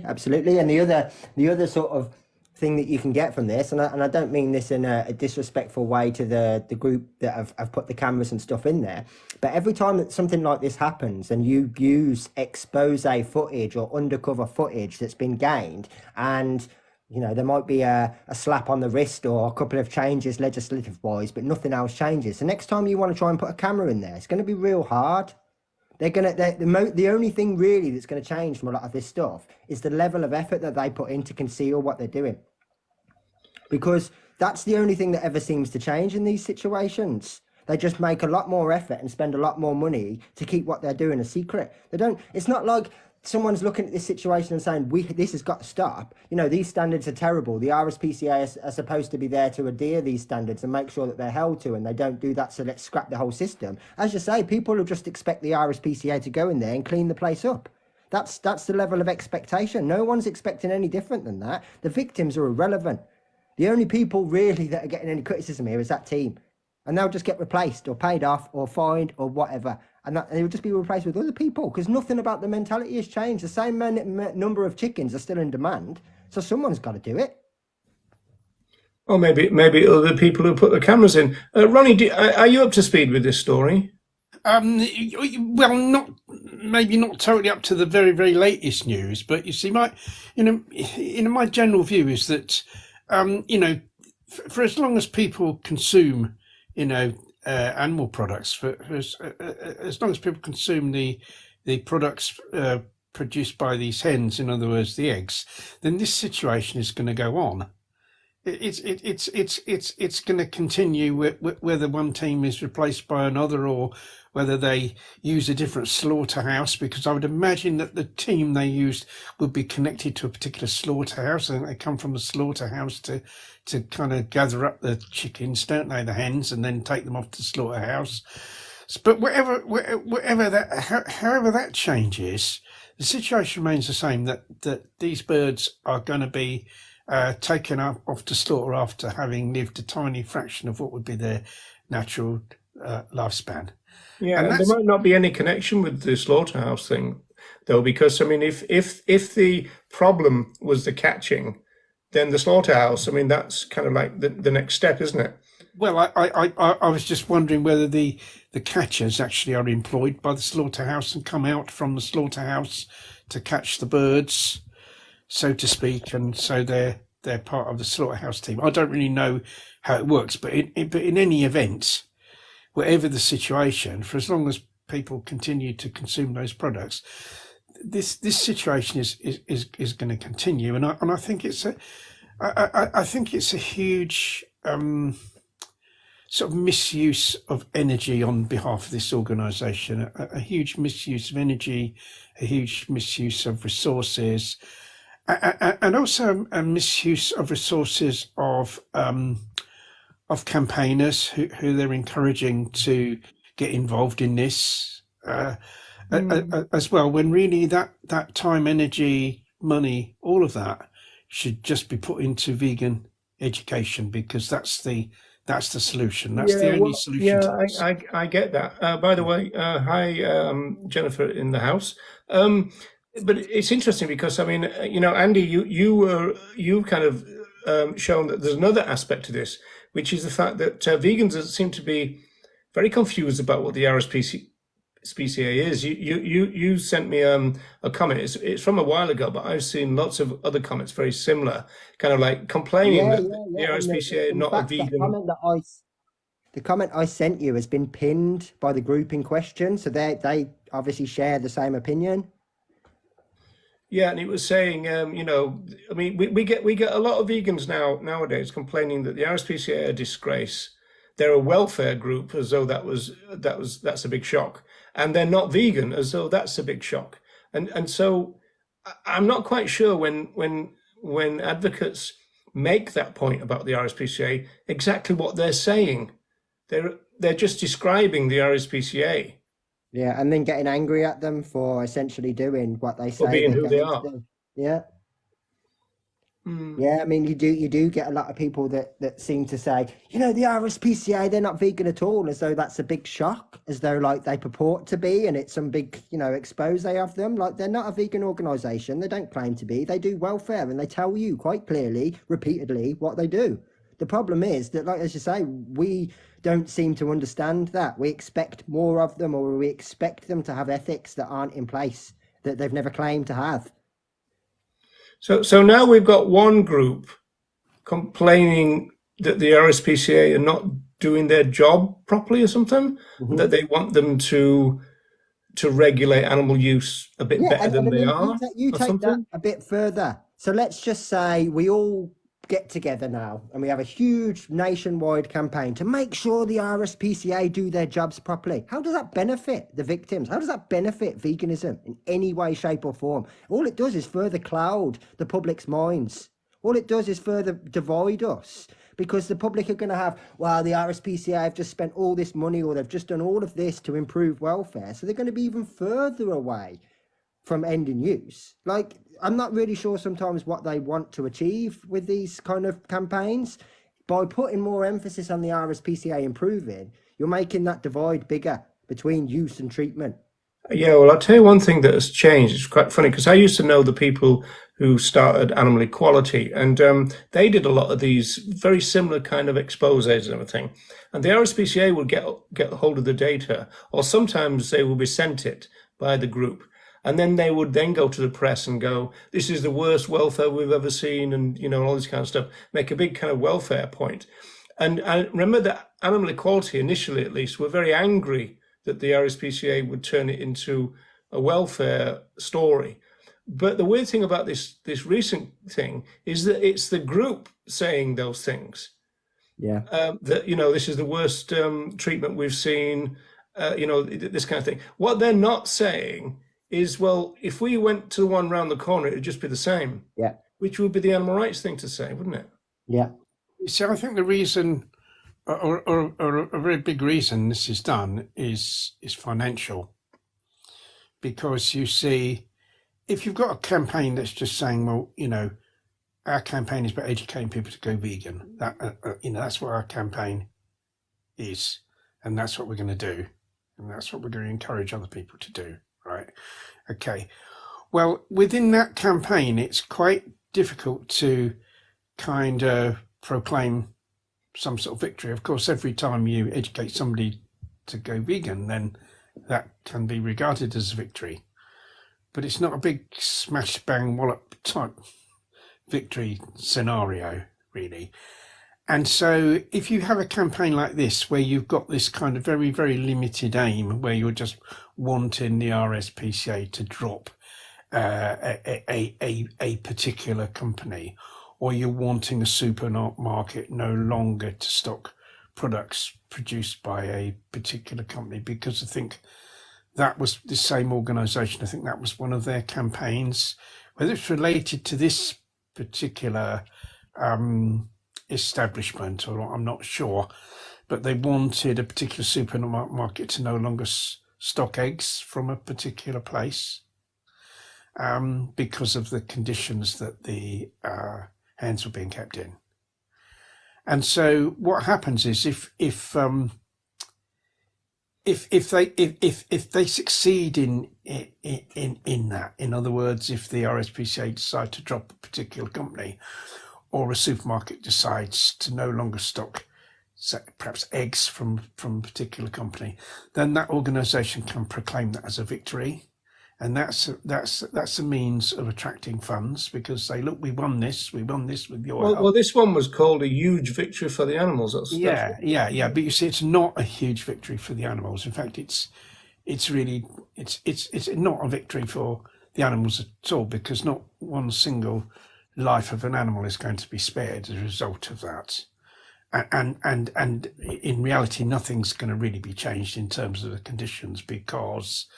absolutely. And the other sort of thing that you can get from this, and I don't mean this in a disrespectful way to the group that have put the cameras and stuff in there, but every time that something like this happens and you use expose footage or undercover footage that's been gained, and there might be a slap on the wrist or a couple of changes legislative wise, but nothing else changes. The next time you want to try and put a camera in there, it's going to be real hard. The only thing really that's going to change from a lot of this stuff is the level of effort that they put in to conceal what they're doing, because that's the only thing that ever seems to change in these situations. They just make a lot more effort and spend a lot more money to keep what they're doing a secret. It's not like someone's looking at this situation and saying, this has got to stop. These standards are terrible. The RSPCA are supposed to be there to adhere these standards and make sure that they're held to, and they don't do that, so let's scrap the whole system. As you say, people will just expect the RSPCA to go in there and clean the place up. That's the level of expectation. No one's expecting any different than that. The victims are irrelevant. The only people really that are getting any criticism here is that team. And they'll just get replaced or paid off or fined or whatever. And they will just be replaced with other people, because nothing about the mentality has changed. The same number of chickens are still in demand. So someone's got to do it. Or maybe other people who put the cameras in. Ronnie, are you up to speed with this story? Well, maybe not totally up to the very, very latest news, but you see, my general view is that, for as long as people consume, animal products, for as long as people consume the products produced by these hens, in other words, the eggs, then this situation is going to go on. It's going to continue whether one team is replaced by another or whether they use a different slaughterhouse, because I would imagine that the team they used would be connected to a particular slaughterhouse, and they come from the slaughterhouse to kind of gather up the chickens, don't they, the hens, and then take them off to the slaughterhouse. But however that changes, the situation remains the same, that these birds are going to be taken off to slaughter after having lived a tiny fraction of what would be their natural lifespan. Yeah, and there might not be any connection with the slaughterhouse thing, though, because I mean, if the problem was the catching, then the slaughterhouse, I mean, that's kind of like the next step, isn't it? Well, I was just wondering whether the catchers actually are employed by the slaughterhouse and come out from the slaughterhouse to catch the birds, so to speak, and so they're part of the slaughterhouse team. I don't really know how it works, but in any event, whatever the situation, for as long as people continue to consume those products, this situation is going to continue, and I think it's a huge sort of misuse of energy on behalf of this organisation, a huge misuse of energy, a huge misuse of resources, and also a misuse of resources of campaigners who they're encouraging to get involved in this as well, when really that time, energy, money, all of that should just be put into vegan education, because that's the solution. That's the only solution. Yeah, I get that. By the way, hi, Jennifer in the house. But it's interesting because I mean, Andy, you've kind of shown that there's another aspect to this, which is the fact that vegans seem to be very confused about what the RSPCA is. You sent me a comment. It's from a while ago, but I've seen lots of other comments very similar, kind of like complaining Yeah, that yeah, the yeah. And RSPCA are in not a fact, vegan. the comment I sent you has been pinned by the group in question, so they obviously share the same opinion. Yeah, and it was saying, I mean, we get a lot of vegans nowadays complaining that the RSPCA are a disgrace. They're a welfare group, as though that's a big shock, and they're not vegan, as though that's a big shock. And so I'm not quite sure when advocates make that point about the RSPCA exactly what they're saying. They're just describing the RSPCA Yeah, and then getting angry at them for essentially doing what they for say being they're who they going to are. do. Yeah. Mm. Yeah, I mean, you do get a lot of people that seem to say, the RSPCA, they're not vegan at all, as though that's a big shock, as though like they purport to be, and it's some big, expose of them. Like they're not a vegan organization. They don't claim to be. They do welfare, and they tell you quite clearly, repeatedly, what they do. The problem is that, like as you say, we don't seem to understand that. We expect more of them, or we expect them to have ethics that aren't in place, that they've never claimed to have. So now we've got one group complaining that the RSPCA are not doing their job properly or something, Mhm. that they want them to regulate animal use a bit Yeah, better and than I they mean, are you or take that something. a bit further. So let's just say we all get together now and we have a huge nationwide campaign to make sure the RSPCA do their jobs properly. How does that benefit the victims? How does that benefit veganism in any way, shape, or form? All it does is further cloud the public's minds. All it does is further divide us because the public are going to have, well, the RSPCA have just spent all this money or they've just done all of this to improve welfare. So they're going to be even further away from ending use. Like, I'm not really sure sometimes what they want to achieve with these kind of campaigns. By putting more emphasis on the RSPCA improving, you're making that divide bigger between use and treatment. Yeah, well, I'll tell you one thing that has changed. It's quite funny because I used to know the people who started Animal Equality, and they did a lot of these very similar kind of exposés and everything. And the RSPCA will get hold of the data, or sometimes they will be sent it by the group, and then they would then go to the press and go, "This is the worst welfare we've ever seen," and all this kind of stuff. Make a big kind of welfare point. And I remember that Animal Equality initially, at least, were very angry that the RSPCA would turn it into a welfare story. But the weird thing about this recent thing is that it's the group saying those things. Yeah. That this is the worst treatment we've seen. This kind of thing. What they're not saying is, well, if we went to the one round the corner, it'd just be the same, Yeah. which would be the animal rights thing to say, wouldn't it? Yeah. So I think the reason, or a very big reason this is done is financial, because you see, if you've got a campaign that's just saying, well, our campaign is about educating people to go vegan. That that's what our campaign is, and that's what we're going to do, and that's what we're going to encourage other people to do. Right? Okay. Well, within that campaign, it's quite difficult to kind of proclaim some sort of victory. Of course, every time you educate somebody to go vegan, then that can be regarded as a victory. But it's not a big smash bang wallop type victory scenario, really. And so if you have a campaign like this, where you've got this kind of very, very limited aim, where you're just wanting the RSPCA to drop a particular company, or you're wanting a supermarket no longer to stock products produced by a particular company, because I think that was the same organisation. I think that was one of their campaigns, whether it's related to this particular establishment or I'm not sure, but they wanted a particular supermarket to no longer stock eggs from a particular place because of the conditions that the hens were being kept in. And so what happens is if if they succeed in that, in other words, if the RSPCA decide to drop a particular company, or a supermarket decides to no longer stock perhaps eggs from a particular company, then that organisation can proclaim that as a victory, and that's a means of attracting funds, because they look, we won this with your help. Well, this one was called a huge victory for the animals. Yeah. But you see, it's not a huge victory for the animals. In fact, it's really not a victory for the animals at all, because not one single life of an animal is going to be spared as a result of that. And in reality, nothing's going to really be changed in terms of the conditions, because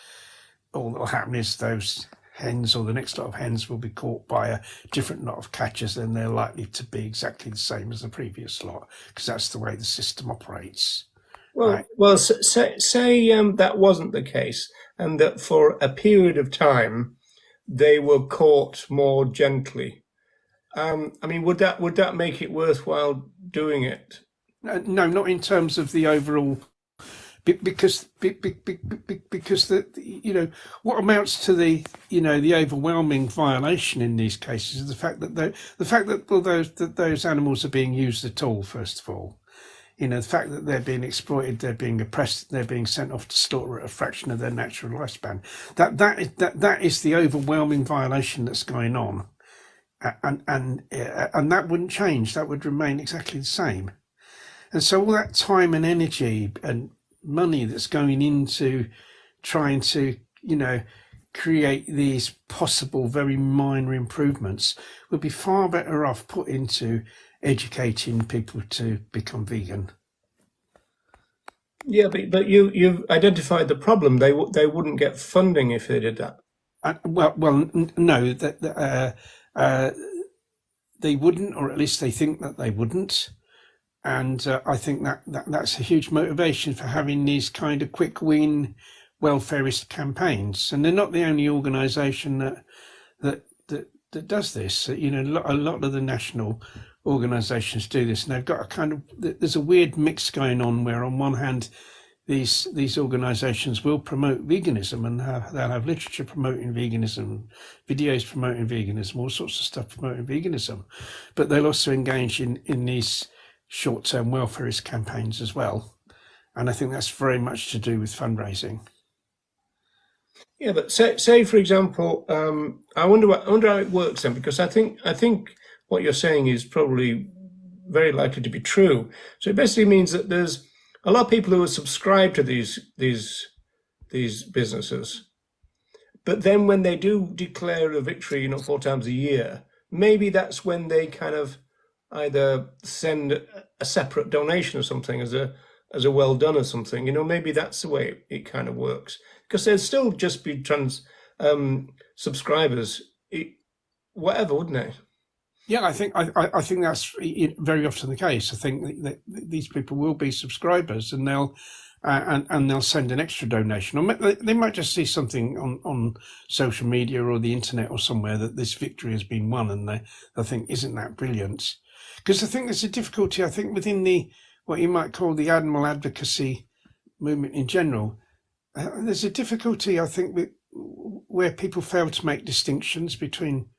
all that will happen is those hens, or the next lot of hens, will be caught by a different lot of catchers, and they're likely to be exactly the same as the previous lot, because that's the way the system operates. Well, say that wasn't the case, and that for a period of time they were caught more gently. I mean, would that make it worthwhile doing it? No, not in terms of the overall, because the what amounts to the the overwhelming violation in these cases is the fact that those animals are being used at all. First of all, the fact that they're being exploited, they're being oppressed, they're being sent off to slaughter at a fraction of their natural lifespan. That is the overwhelming violation that's going on. And that wouldn't change. That would remain exactly the same. And so all that time and energy and money that's going into trying to, create these possible very minor improvements would be far better off put into educating people to become vegan. Yeah, but you've identified the problem. They wouldn't get funding if they did that. No, they wouldn't, or at least they think that they wouldn't. And I think that's a huge motivation for having these kind of quick win welfareist campaigns. And they're not the only organisation that does this. A lot of the national organisations do this, and they've got there's a weird mix going on, where on one hand these organisations will promote veganism, and they'll have literature promoting veganism, videos promoting veganism, all sorts of stuff promoting veganism, but they'll also engage in these short-term welfareist campaigns as well. And I think that's very much to do with fundraising. Yeah, but say for example, I wonder how it works then, because I think what you're saying is probably very likely to be true. So it basically means that there's a lot of people who are subscribed to these businesses, but then when they do declare a victory, 4 times a year, maybe that's when they kind of either send a separate donation or something as a well done or something. Maybe that's the way it kind of works, because there'd still just be subscribers, whatever, wouldn't it? Yeah, I think that's very often the case. I think that these people will be subscribers, and they'll send an extra donation, or they might just see something on social media or the internet or somewhere that this victory has been won, and they think, isn't that brilliant? Because I think there's a difficulty, I think, within what you might call the animal advocacy movement in general. There's a difficulty, I think, where people fail to make distinctions between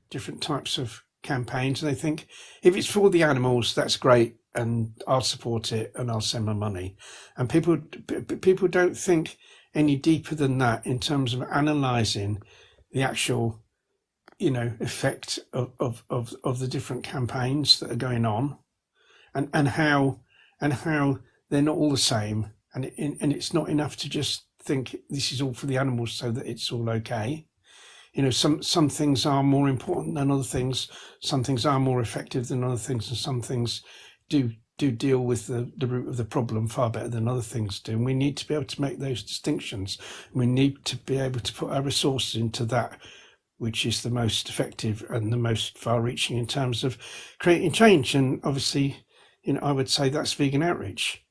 different types of campaigns, and they think, if it's for the animals, that's great, and I'll support it and I'll send my money. And people don't think any deeper than that in terms of analysing the actual effect of the different campaigns that are going on, and how they're not all the same, and it's not enough to just think this is all for the animals so that it's all okay. Some things are more important than other things, some things are more effective than other things, and some things do deal with the root of the problem far better than other things do. And we need to be able to make those distinctions. We need to be able to put our resources into that which is the most effective and the most far-reaching in terms of creating change. And obviously, I would say that's vegan outreach.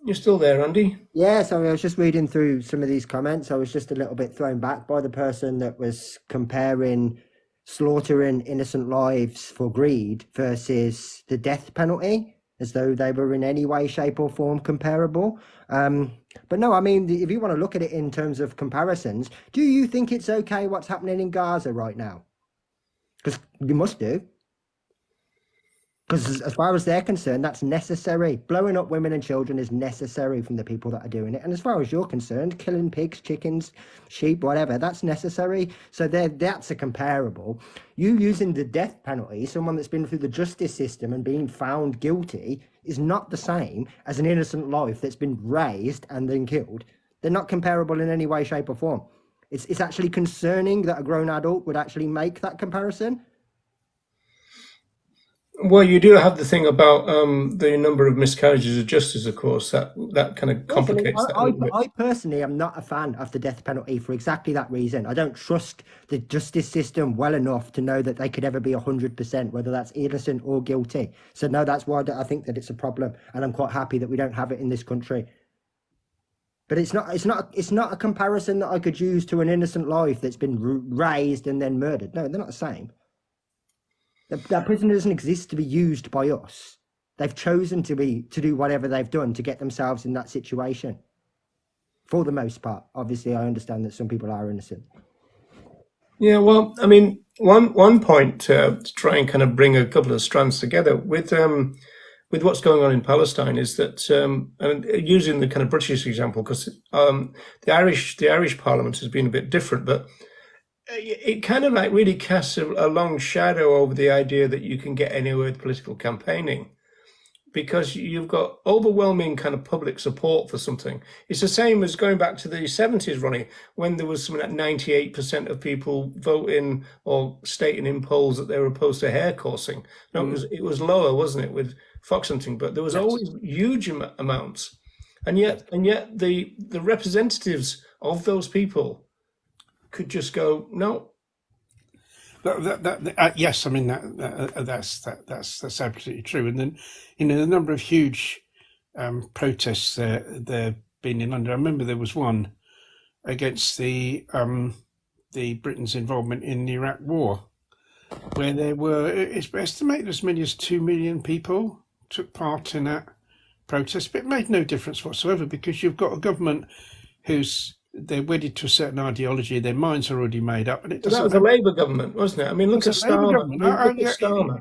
You're still there, Andy? Yeah, sorry, I was just reading through some of these comments. I was just a little bit thrown back by the person that was comparing slaughtering innocent lives for greed versus the death penalty. as though they were in any way, shape, or form comparable. But no, I mean, if you want to look at it in terms of comparisons, do you think it's okay what's happening in Gaza right now? Because you must do. Because as far as they're concerned, that's necessary. Blowing up women and children is necessary from the people that are doing it. And as far as you're concerned, killing pigs, chickens, sheep, whatever, that's necessary. So that's a comparable. You using the death penalty, someone that's been through the justice system and being found guilty, is not the same as an innocent life that's been raised and then killed. They're not comparable in any way, shape, or form. It's actually concerning that a grown adult would actually make that comparison. Well, you do have the thing about the number of miscarriages of justice, of course. That kind of Yes, I mean, complicates that a little bit. I personally am not a fan of the death penalty for exactly that reason. I don't trust the justice system well enough to know that they could ever be 100%, whether that's innocent or guilty. So no, that's why I think that it's a problem, and I'm quite happy that we don't have it in this country. But it's not a comparison that I could use to an innocent life that's been raised and then murdered. No, they're not the same. That prison doesn't exist to be used by us. They've chosen to do whatever they've done to get themselves in that situation. For the most part, obviously, I understand that some people are innocent. Yeah, well, I mean, one point to try and kind of bring a couple of strands together with what's going on in Palestine is that, and using the kind of British example, because the Irish Parliament has been a bit different, but it kind of like really casts a long shadow over the idea that you can get anywhere with political campaigning, because you've got overwhelming kind of public support for something. It's the same as going back to the 70s, Ronnie, when there was something like 98% of people voting or stating in polls that they were opposed to hair coursing. No, it was lower, wasn't it, with fox hunting? But there was always huge amounts, and yet the representatives of those people could just go no. Yes, I mean that's absolutely true. And then, the number of huge protests there been in London. I remember there was one against the Britain's involvement in the Iraq War, where there were, it's estimated as many as 2 million people took part in that protest. But it made no difference whatsoever, because you've got a government they're wedded to a certain ideology, their minds are already made up, and it doesn't. That was a Labour government, wasn't it? I mean, look at Starmer. Starmer.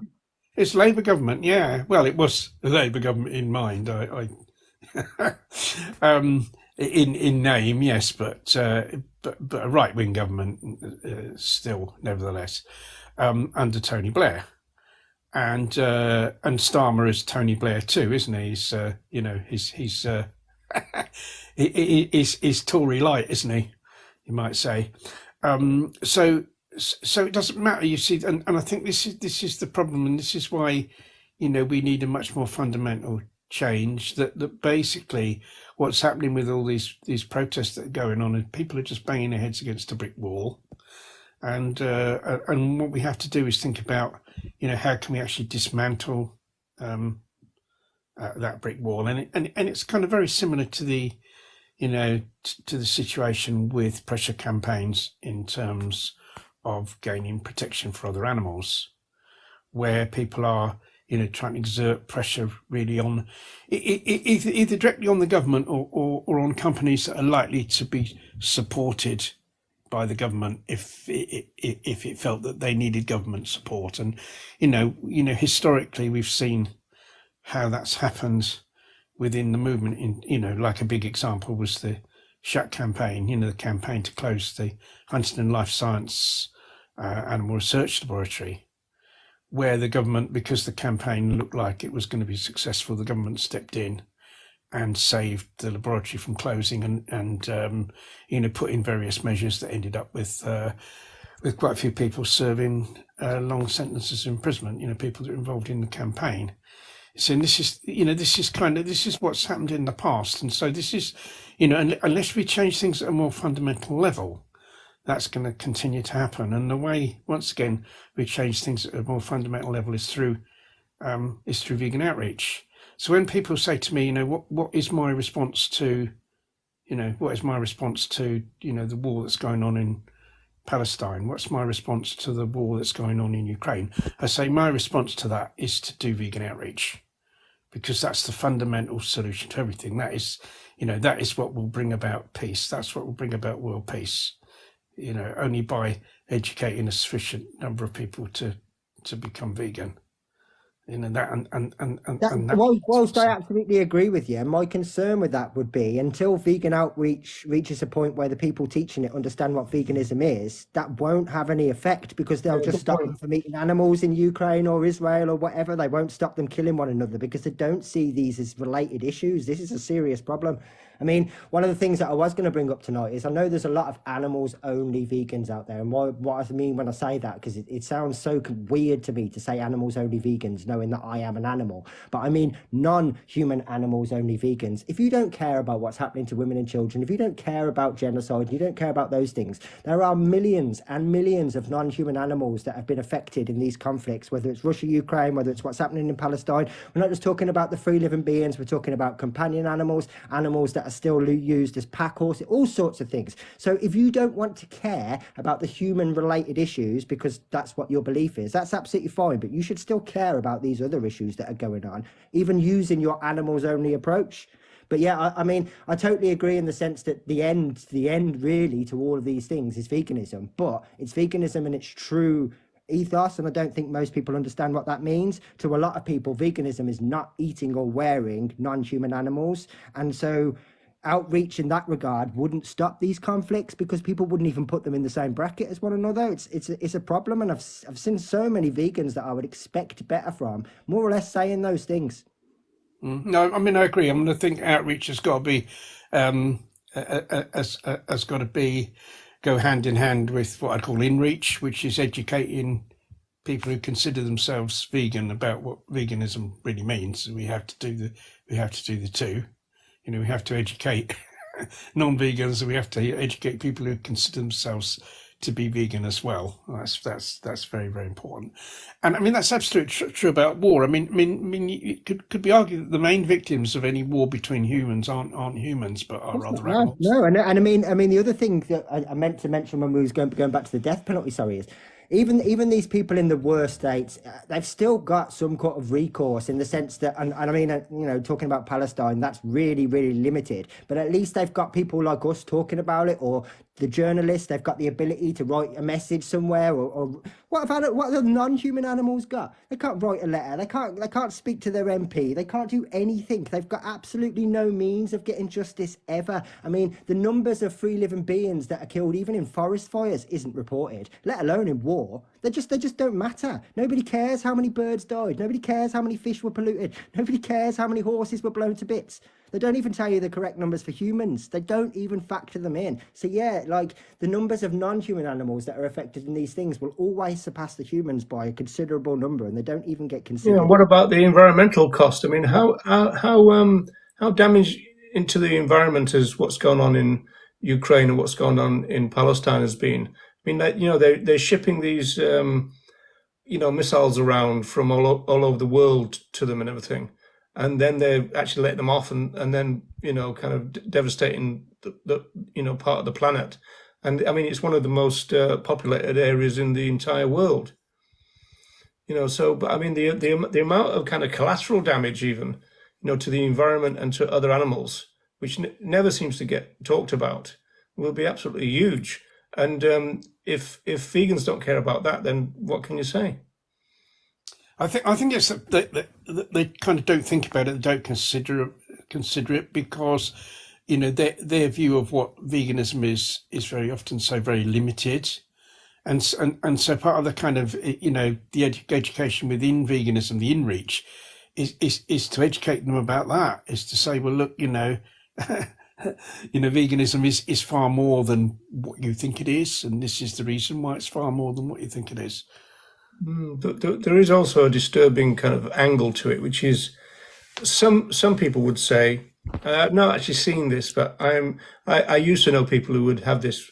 It's Labour government, yeah. Well, it was the Labour government in mind. In name, yes, but a right wing government still, nevertheless, under Tony Blair, and Starmer is Tony Blair too, isn't he? He's He's Tory light, isn't he? You might say. So it doesn't matter. You see, and I think this is the problem, and this is why, we need a much more fundamental change. That basically what's happening with all these protests that are going on, and people are just banging their heads against a brick wall. And what we have to do is think about, how can we actually dismantle that brick wall, and it's kind of very similar to the to the situation with pressure campaigns in terms of gaining protection for other animals, where people are trying to exert pressure really on either directly on the government or on companies that are likely to be supported by the government if it felt that they needed government support. And historically we've seen how that's happened within the movement. Like a big example was the Shut campaign, the campaign to close the Huntingdon Life Science Animal Research Laboratory, where the government, because the campaign looked like it was going to be successful, the government stepped in and saved the laboratory from closing, and put in various measures that ended up with quite a few people serving long sentences of imprisonment. People that were involved in the campaign. So this is what's happened in the past, and so this is, unless we change things at a more fundamental level, that's going to continue to happen. And the way, once again, we change things at a more fundamental level is through vegan outreach. So when people say to me, what is my response to, the war that's going on in Palestine? What's my response to the war that's going on in Ukraine? I say my response to that is to do vegan outreach, because that's the fundamental solution to everything. That is, that is what will bring about peace. That's what will bring about world peace. Only by educating a sufficient number of people to become vegan. That and that. Whilst I absolutely agree with you, my concern with that would be until vegan outreach reaches a point where the people teaching it understand what veganism is, that won't have any effect because they'll just stop them from eating animals in Ukraine or Israel or whatever. They won't stop them killing one another because they don't see these as related issues. This is a serious problem. I mean, one of the things that I was going to bring up tonight is I know there's a lot of animals only vegans out there. And what I mean when I say that, because it sounds so weird to me to say animals only vegans, knowing that I am an animal. But I mean non-human animals only vegans. If you don't care about what's happening to women and children, if you don't care about genocide, you don't care about those things, there are millions and millions of non-human animals that have been affected in these conflicts, whether it's Russia, Ukraine, whether it's what's happening in Palestine. We're not just talking about the free living beings, we're talking about companion animals, animals that are still used as pack horses, all sorts of things. So if you don't want to care about the human related issues because that's what your belief is, that's absolutely fine, but you should still care about these other issues that are going on, even using your animals only approach. But yeah, I mean, I totally agree in the sense that the end really to all of these things is veganism, but it's veganism in its true ethos, and I don't think most people understand what that means. To a lot of people, veganism is not eating or wearing non-human animals, and so outreach in that regard wouldn't stop these conflicts because people wouldn't even put them in the same bracket as one another. It's a problem, and I've seen so many vegans that I would expect better from more or less saying those things. No, I mean, I agree. I mean, I think outreach has got to be has got to be go hand in hand with what I call inreach, which is educating people who consider themselves vegan about what veganism really means. We have to do the two. We have to educate non-vegans, and we have to educate people who consider themselves to be vegan as well. That's very, very important. And I mean, that's absolutely true about war. I mean, it could be argued that the main victims of any war between humans aren't humans, but are other animals. No, and I mean, the other thing that I meant to mention when we was going back to the death penalty, sorry, is even these people in the worst states, they've still got some kind of recourse in the sense that, and I mean, talking about Palestine, that's really, really limited. But at least they've got people like us talking about it, or the journalists, they've got the ability to write a message somewhere, or what have the non-human animals got? They can't write a letter. They can't speak to their MP. They can't do anything. They've got absolutely no means of getting justice ever. I mean, the numbers of free living beings that are killed, even in forest fires, isn't reported, let alone in war. They just don't matter. Nobody cares how many birds died. Nobody cares how many fish were polluted. Nobody cares how many horses were blown to bits. They don't even tell you the correct numbers for humans. They don't even factor them in. So yeah, like the numbers of non-human animals that are affected in these things will always surpass the humans by a considerable number, and they don't even get considered. Yeah, what about the environmental cost? I mean, how damage into the environment is what's going on in Ukraine and what's going on in Palestine has been? I mean, they're shipping these missiles around from all over the world to them and everything, and then they're actually letting them off and then kind of devastating the part of the planet. And I mean, it's one of the most populated areas in the entire world. So but I mean, the amount of kind of collateral damage even to the environment and to other animals, which never seems to get talked about, will be absolutely huge. And if vegans don't care about that, then what can you say? I think it's that they kind of don't think about it, they don't consider it because their view of what veganism is very often so very limited, and so part of the kind of the education within veganism, the inreach, is to educate them about that, is to say, well, look, veganism is far more than what you think it is, and this is the reason why it's far more than what you think it is. There is also a disturbing kind of angle to it, which is some people would say, I've not actually seen this, but I used to know people who would have this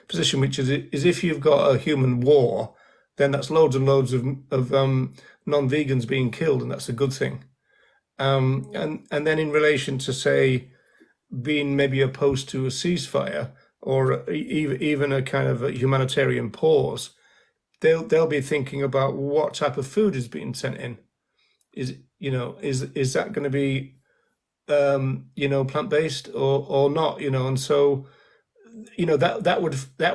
position, which is if you've got a human war, then that's loads and loads of non-vegans being killed, and that's a good thing. And then in relation to, say, being maybe opposed to a ceasefire or even a kind of a humanitarian pause, they'll be thinking about what type of food is being sent in. is that going to be plant-based or not, and so that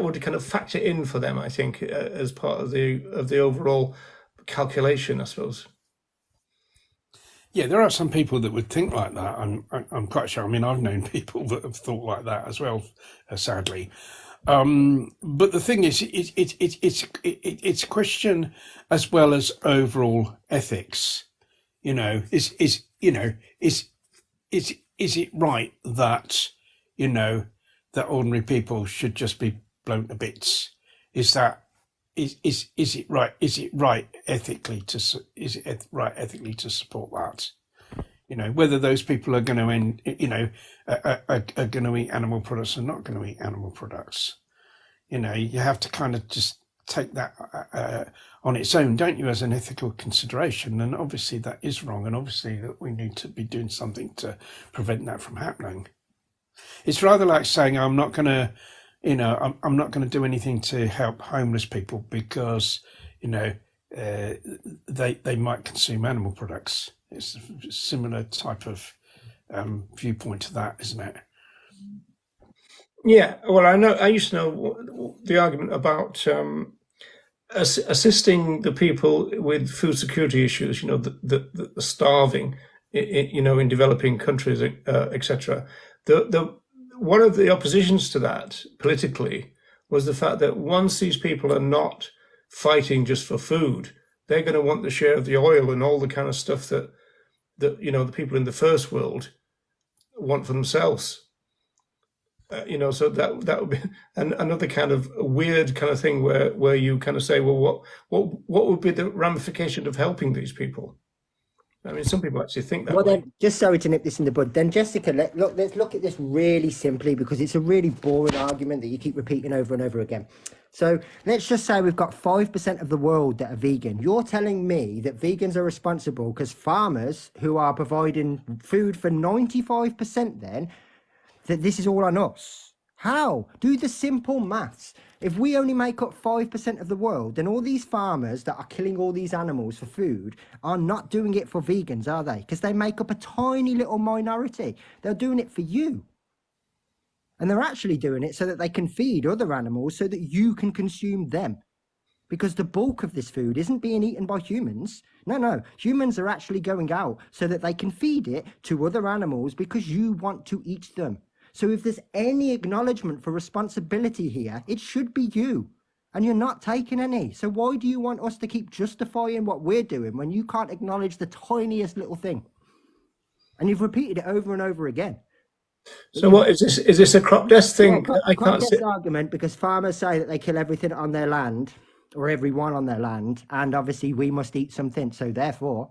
would kind of factor in for them, I think, as part of the overall calculation, I suppose. Yeah, there are some people that would think like that. I'm quite sure. I mean, I've known people that have thought like that as well, sadly. But the thing is, it's a question as well as overall ethics. Is it right that that ordinary people should just be blown to bits? Is it right? Is it right ethically to support that? Whether those people are going to are going to eat animal products or not going to eat animal products. You have to kind of just take that on its own, don't you, as an ethical consideration? And obviously that is wrong, and obviously that we need to be doing something to prevent that from happening. It's rather like saying I'm not going to, I'm not going to do anything to help homeless people because, they might consume animal products. It's a similar type of viewpoint to that, isn't it? Yeah, well, I used to know the argument about assisting the people with food security issues, the starving, in developing countries, etc. One of the oppositions to that politically was the fact that once these people are not fighting just for food, they're going to want the share of the oil and all the kind of stuff that the people in the first world want for themselves. So that would be another kind of weird kind of thing where you kind of say, well, what would be the ramification of helping these people? I mean, some people actually think that way. Then, just sorry to nip this in the bud. Then, Jessica, let's look at this really simply, because it's a really boring argument that you keep repeating over and over again. So let's just say we've got 5% of the world that are vegan. You're telling me that vegans are responsible because farmers who are providing food for 95% then, that this is all on us? How? Do the simple maths. If we only make up 5% of the world, then all these farmers that are killing all these animals for food are not doing it for vegans, are they? Because they make up a tiny little minority. They're doing it for you. And they're actually doing it so that they can feed other animals so that you can consume them. Because the bulk of this food isn't being eaten by humans. No, humans are actually going out so that they can feed it to other animals because you want to eat them. So if there's any acknowledgement for responsibility here, it should be you. And you're not taking any. So why do you want us to keep justifying what we're doing when you can't acknowledge the tiniest little thing? And you've repeated it over and over again. So what is this? Is this a crop death thing? Yeah, I crop can't death see. argument, because farmers say that they kill everything on their land, or everyone on their land, and obviously we must eat something. So therefore,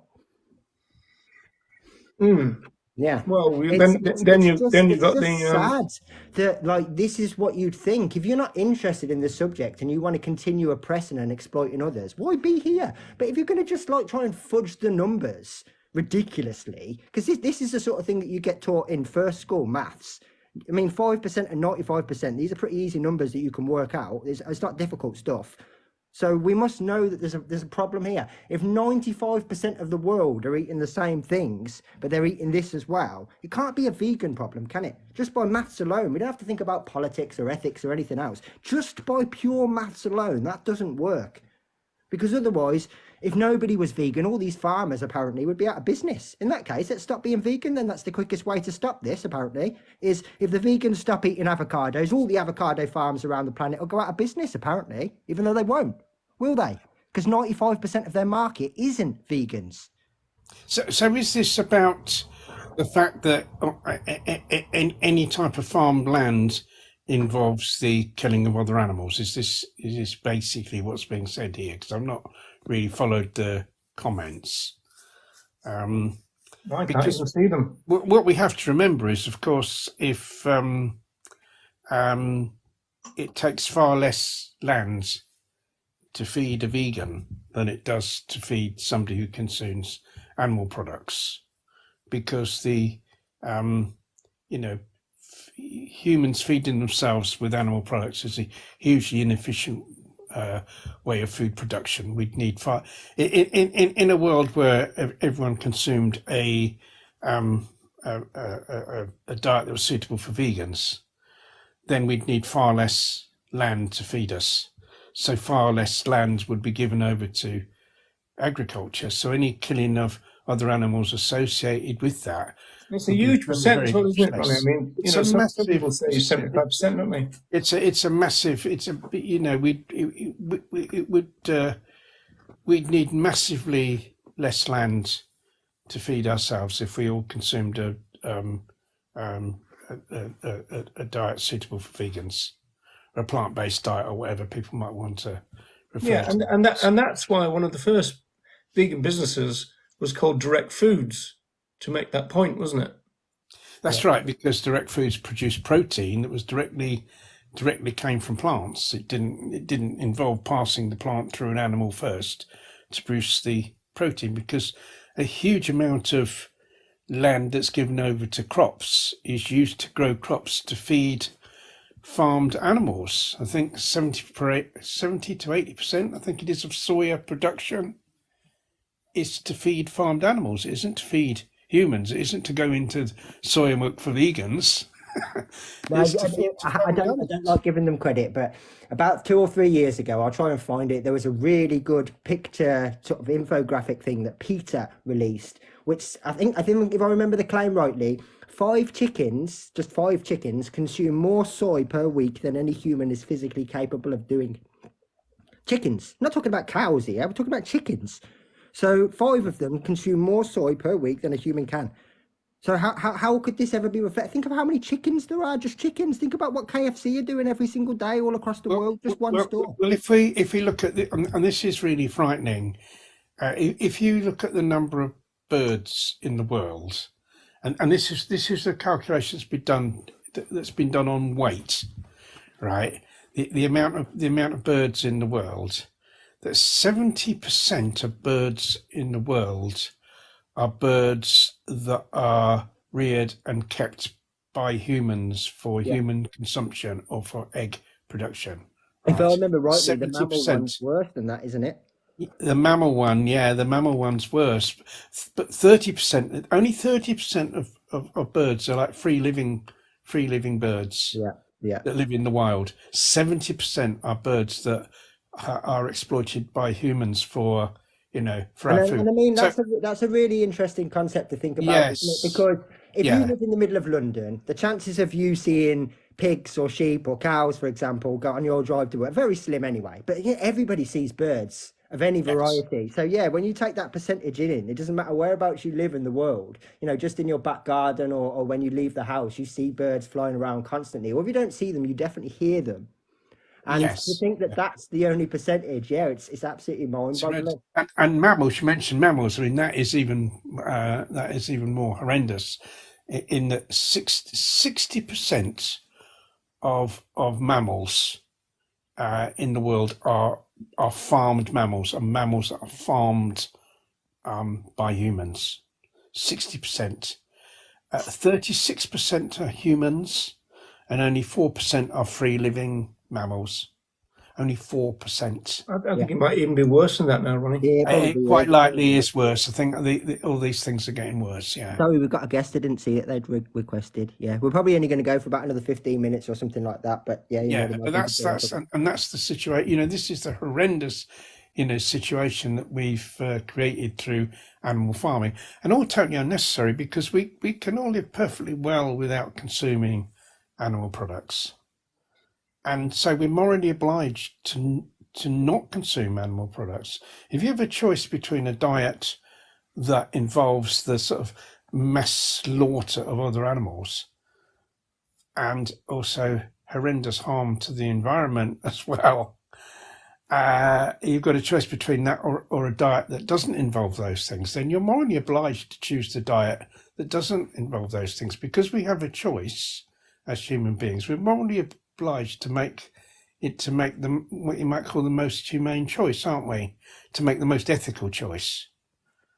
yeah. Well, then you got the sad that this is what you'd think if you're not interested in the subject and you want to continue oppressing and exploiting others. Why be here? But if you're going to just try and fudge the numbers ridiculously, because this is the sort of thing that you get taught in first school maths. I mean, 5% and 95%. These are pretty easy numbers that you can work out. It's not difficult stuff. So we must know that there's a problem here. If 95% of the world are eating the same things, but they're eating this as well, it can't be a vegan problem, can it? Just by maths alone. We don't have to think about politics or ethics or anything else. Just by pure maths alone, that doesn't work. Because otherwise, if nobody was vegan, all these farmers apparently would be out of business. In that case, let's stop being vegan. Then that's the quickest way to stop this, apparently, is if the vegans stop eating avocados, all the avocado farms around the planet will go out of business, apparently, even though they won't. Will they? Because 95% of their market isn't vegans. So is this about the fact that any type of farmed land involves the killing of other animals? Is this basically what's being said here? Because I've not really followed the comments. I can't even see them. What we have to remember is, of course, if it takes far less land to feed a vegan than it does to feed somebody who consumes animal products, because the humans feeding themselves with animal products is a hugely inefficient way of food production. We'd need far in a world where everyone consumed a diet that was suitable for vegans, then we'd need far less land to feed us. So far less land would be given over to agriculture. So any killing of other animals associated with that. It's a huge percent as well, isn't it, Ronnie? I mean, It's you know, a some people say 75%, don't they? It's a massive. It's a, you know, we'd need massively less land to feed ourselves if we all consumed a diet suitable for vegans, or a plant-based diet, or whatever people might want to refer Yeah, to. and that's why one of the first vegan businesses was called Direct Foods, to make that point, wasn't it? That's right, because direct foods produce protein that was directly came from plants. It didn't involve passing the plant through an animal first to produce the protein, because a huge amount of land that's given over to crops is used to grow crops to feed farmed animals. I think 70 to 80%, I think it is, of soya production is to feed farmed animals. It isn't to feed humans. It isn't to go into soya milk for vegans. No, I don't like giving them credit, but about 2 or 3 years ago, I'll try and find it. There was a really good picture, sort of infographic thing that Peter released, which I think if I remember the claim rightly, just 5 chickens consume more soy per week than any human is physically capable of doing. Chickens. I'm not talking about cows here. We're talking about chickens. So 5 of them consume more soy per week than a human can. So how could this ever be reflected? Think of how many chickens there are, just chickens. Think about what KFC are doing every single day all across the world, just one store. Well, if we look at and this is really frightening, if you look at the number of birds in the world, and this is a calculation that's been done on weight, right? The amount of birds in the world, that 70% of birds in the world are birds that are reared and kept by humans for human consumption or for egg production. If I remember rightly, 70%. the mammal one's worse than that, isn't it? The mammal one's worse. But 30%, only 30% of birds are like free living birds. Yeah. That live in the wild. 70% are birds that are exploited by humans for our food. And I mean, that's a really interesting concept to think about, isn't it? Because if you live in the middle of London, the chances of you seeing pigs or sheep or cows, for example, go on your drive to work, very slim anyway. But everybody sees birds of any variety. So when you take that percentage in, it doesn't matter whereabouts you live in the world, just in your back garden or when you leave the house, you see birds flying around constantly. Or if you don't see them, you definitely hear them. And to think that that's the only percentage, it's absolutely mind-boggling. And mammals, you mentioned mammals. I mean, that is even more horrendous. In that 60% of mammals in the world are farmed mammals, and mammals that are farmed by humans. 60%, 36% are humans, and only 4% are free living mammals. Only 4%. I think it might even be worse than that now, Ronnie. Yeah, It quite likely is worse. I think all these things are getting worse. Yeah. Sorry, we've got a guest. I didn't see it. They'd requested. Yeah, we're probably only going to go for about another 15 minutes or something like that. But but that's the situation. This is the horrendous, situation that we've created through animal farming, and all totally unnecessary, because we can all live perfectly well without consuming animal products. And so we're morally obliged to not consume animal products. If you have a choice between a diet that involves the sort of mass slaughter of other animals and also horrendous harm to the environment as well, you've got a choice between that or a diet that doesn't involve those things, then you're morally obliged to choose the diet that doesn't involve those things, because we have a choice as human beings. We're morally obliged to make them what you might call the most humane choice, aren't we? To make the most ethical choice.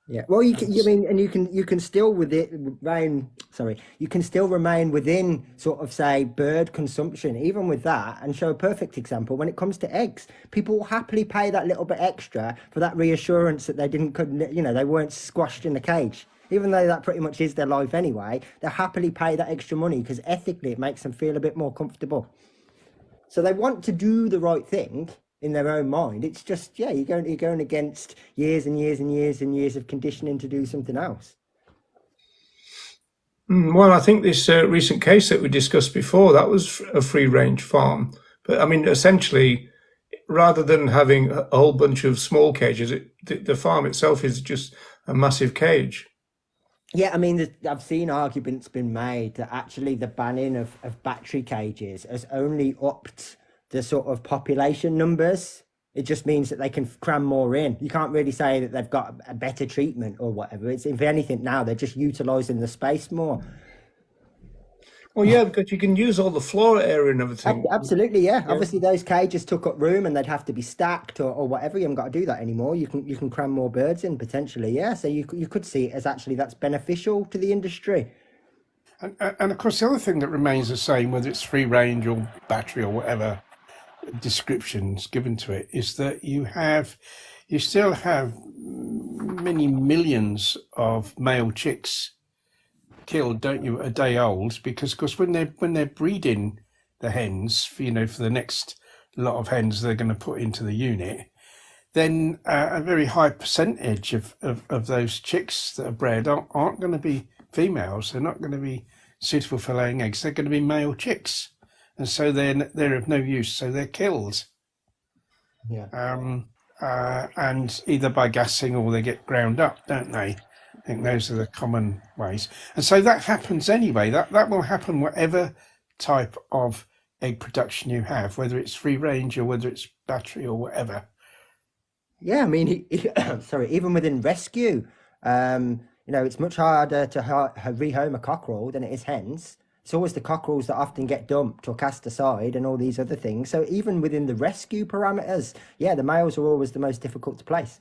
Yeah. Well, you That's, mean, and you can still with it remain. Sorry, you can still remain within sort of say bird consumption, even with that, and show a perfect example when it comes to eggs. People will happily pay that little bit extra for that reassurance that they didn't, couldn't, they weren't squashed in a cage. Even though that pretty much is their life anyway, they happily pay that extra money because ethically it makes them feel a bit more comfortable. So they want to do the right thing in their own mind. It's just, yeah, you're going against years and years and years and years of conditioning to do something else. Well, I think this recent case that we discussed before, that was a free range farm. But I mean, essentially, rather than having a whole bunch of small cages, the farm itself is just a massive cage. Yeah, I mean, I've seen arguments been made that actually the banning of battery cages has only upped the sort of population numbers. It just means that they can cram more in. You can't really say that they've got a better treatment or whatever. It's, if anything, now they're just utilizing the space more. Well, yeah, because you can use all the floor area and everything. Absolutely, yeah. Yeah. Obviously, those cages took up room, and they'd have to be stacked or whatever. You haven't got to do that anymore. You can cram more birds in potentially, yeah. So you could see it as actually that's beneficial to the industry. and of course, the other thing that remains the same, whether it's free range or battery or whatever descriptions given to it, is that you still have many millions of male chicks killed, don't you, a day old? Because, of course, when they're breeding the hens, for the next lot of hens they're going to put into the unit, then a very high percentage of those chicks that are bred aren't going to be females. They're not going to be suitable for laying eggs. They're going to be male chicks, and so they're of no use. So they're killed, Yeah. and either by gassing or they get ground up, don't they? I think those are the common ways, and so that happens anyway. That will happen whatever type of egg production you have, whether it's free range or whether it's battery or whatever. Yeah, I mean, sorry, even within rescue, it's much harder to rehome a cockerel than it is hens. It's always the cockerels that often get dumped or cast aside and all these other things. So even within the rescue parameters, yeah, the males are always the most difficult to place.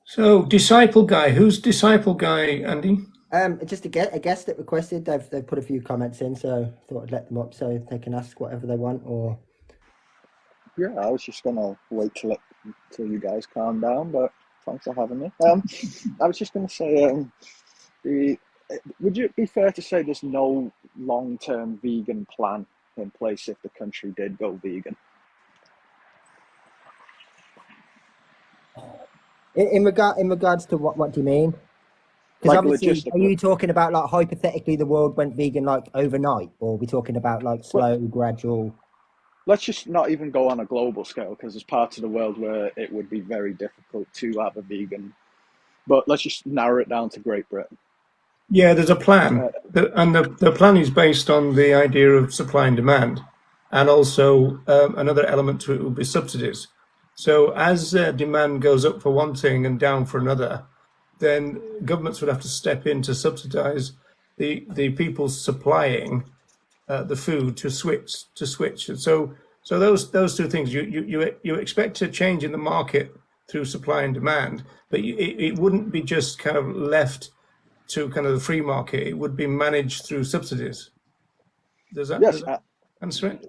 So, disciple guy, who's disciple guy, Andy? Just a guest that requested, they've put a few comments in, so I thought I'd let them up so they can ask whatever they want or. Yeah, I was just gonna wait till you guys calm down, but thanks for having me. I was just gonna say, the would it be fair to say there's no long-term vegan plan in place if the country did go vegan? In regards to what do you mean? Because Like obviously, are logistically, you talking about like hypothetically the world went vegan like overnight, or are we talking about like well, slow, gradual? let's just not even go on a global scale because there's parts of the world where it would be very difficult to have a vegan. But let's just narrow it down to Great Britain. Yeah, there's a plan, Uh, and the plan is based on the idea of supply and demand, and also another element to it will be subsidies. So as demand goes up for one thing and down for another, then governments would have to step in to subsidize the people supplying the food to switch. And so those two things you expect a change in the market through supply and demand, but it wouldn't be just kind of left to kind of the free market. It would be managed through subsidies. Does yes, that answer it?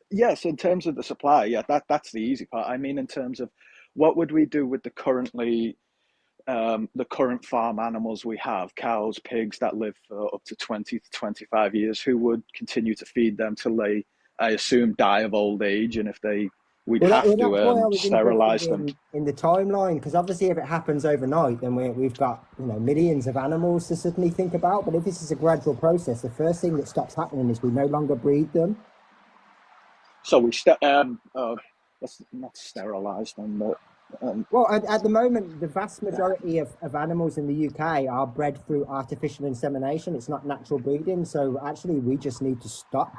yes. In terms of the supply, yeah, that's the easy part. I mean, in terms of what would we do with the current farm animals we have, cows, pigs that live for up to 20 to 25 years, who would continue to feed them till they, I assume, die of old age. And if we'd have That's to why I was interested sterilize them. in the timeline, because obviously if it happens overnight, then we've got millions of animals to suddenly think about. But if this is a gradual process, the first thing that stops happening is we no longer breed them. So let's not sterilize them, but Well, at the moment, the vast majority of animals in the UK are bred through artificial insemination. It's not natural breeding. So actually, we just need to stop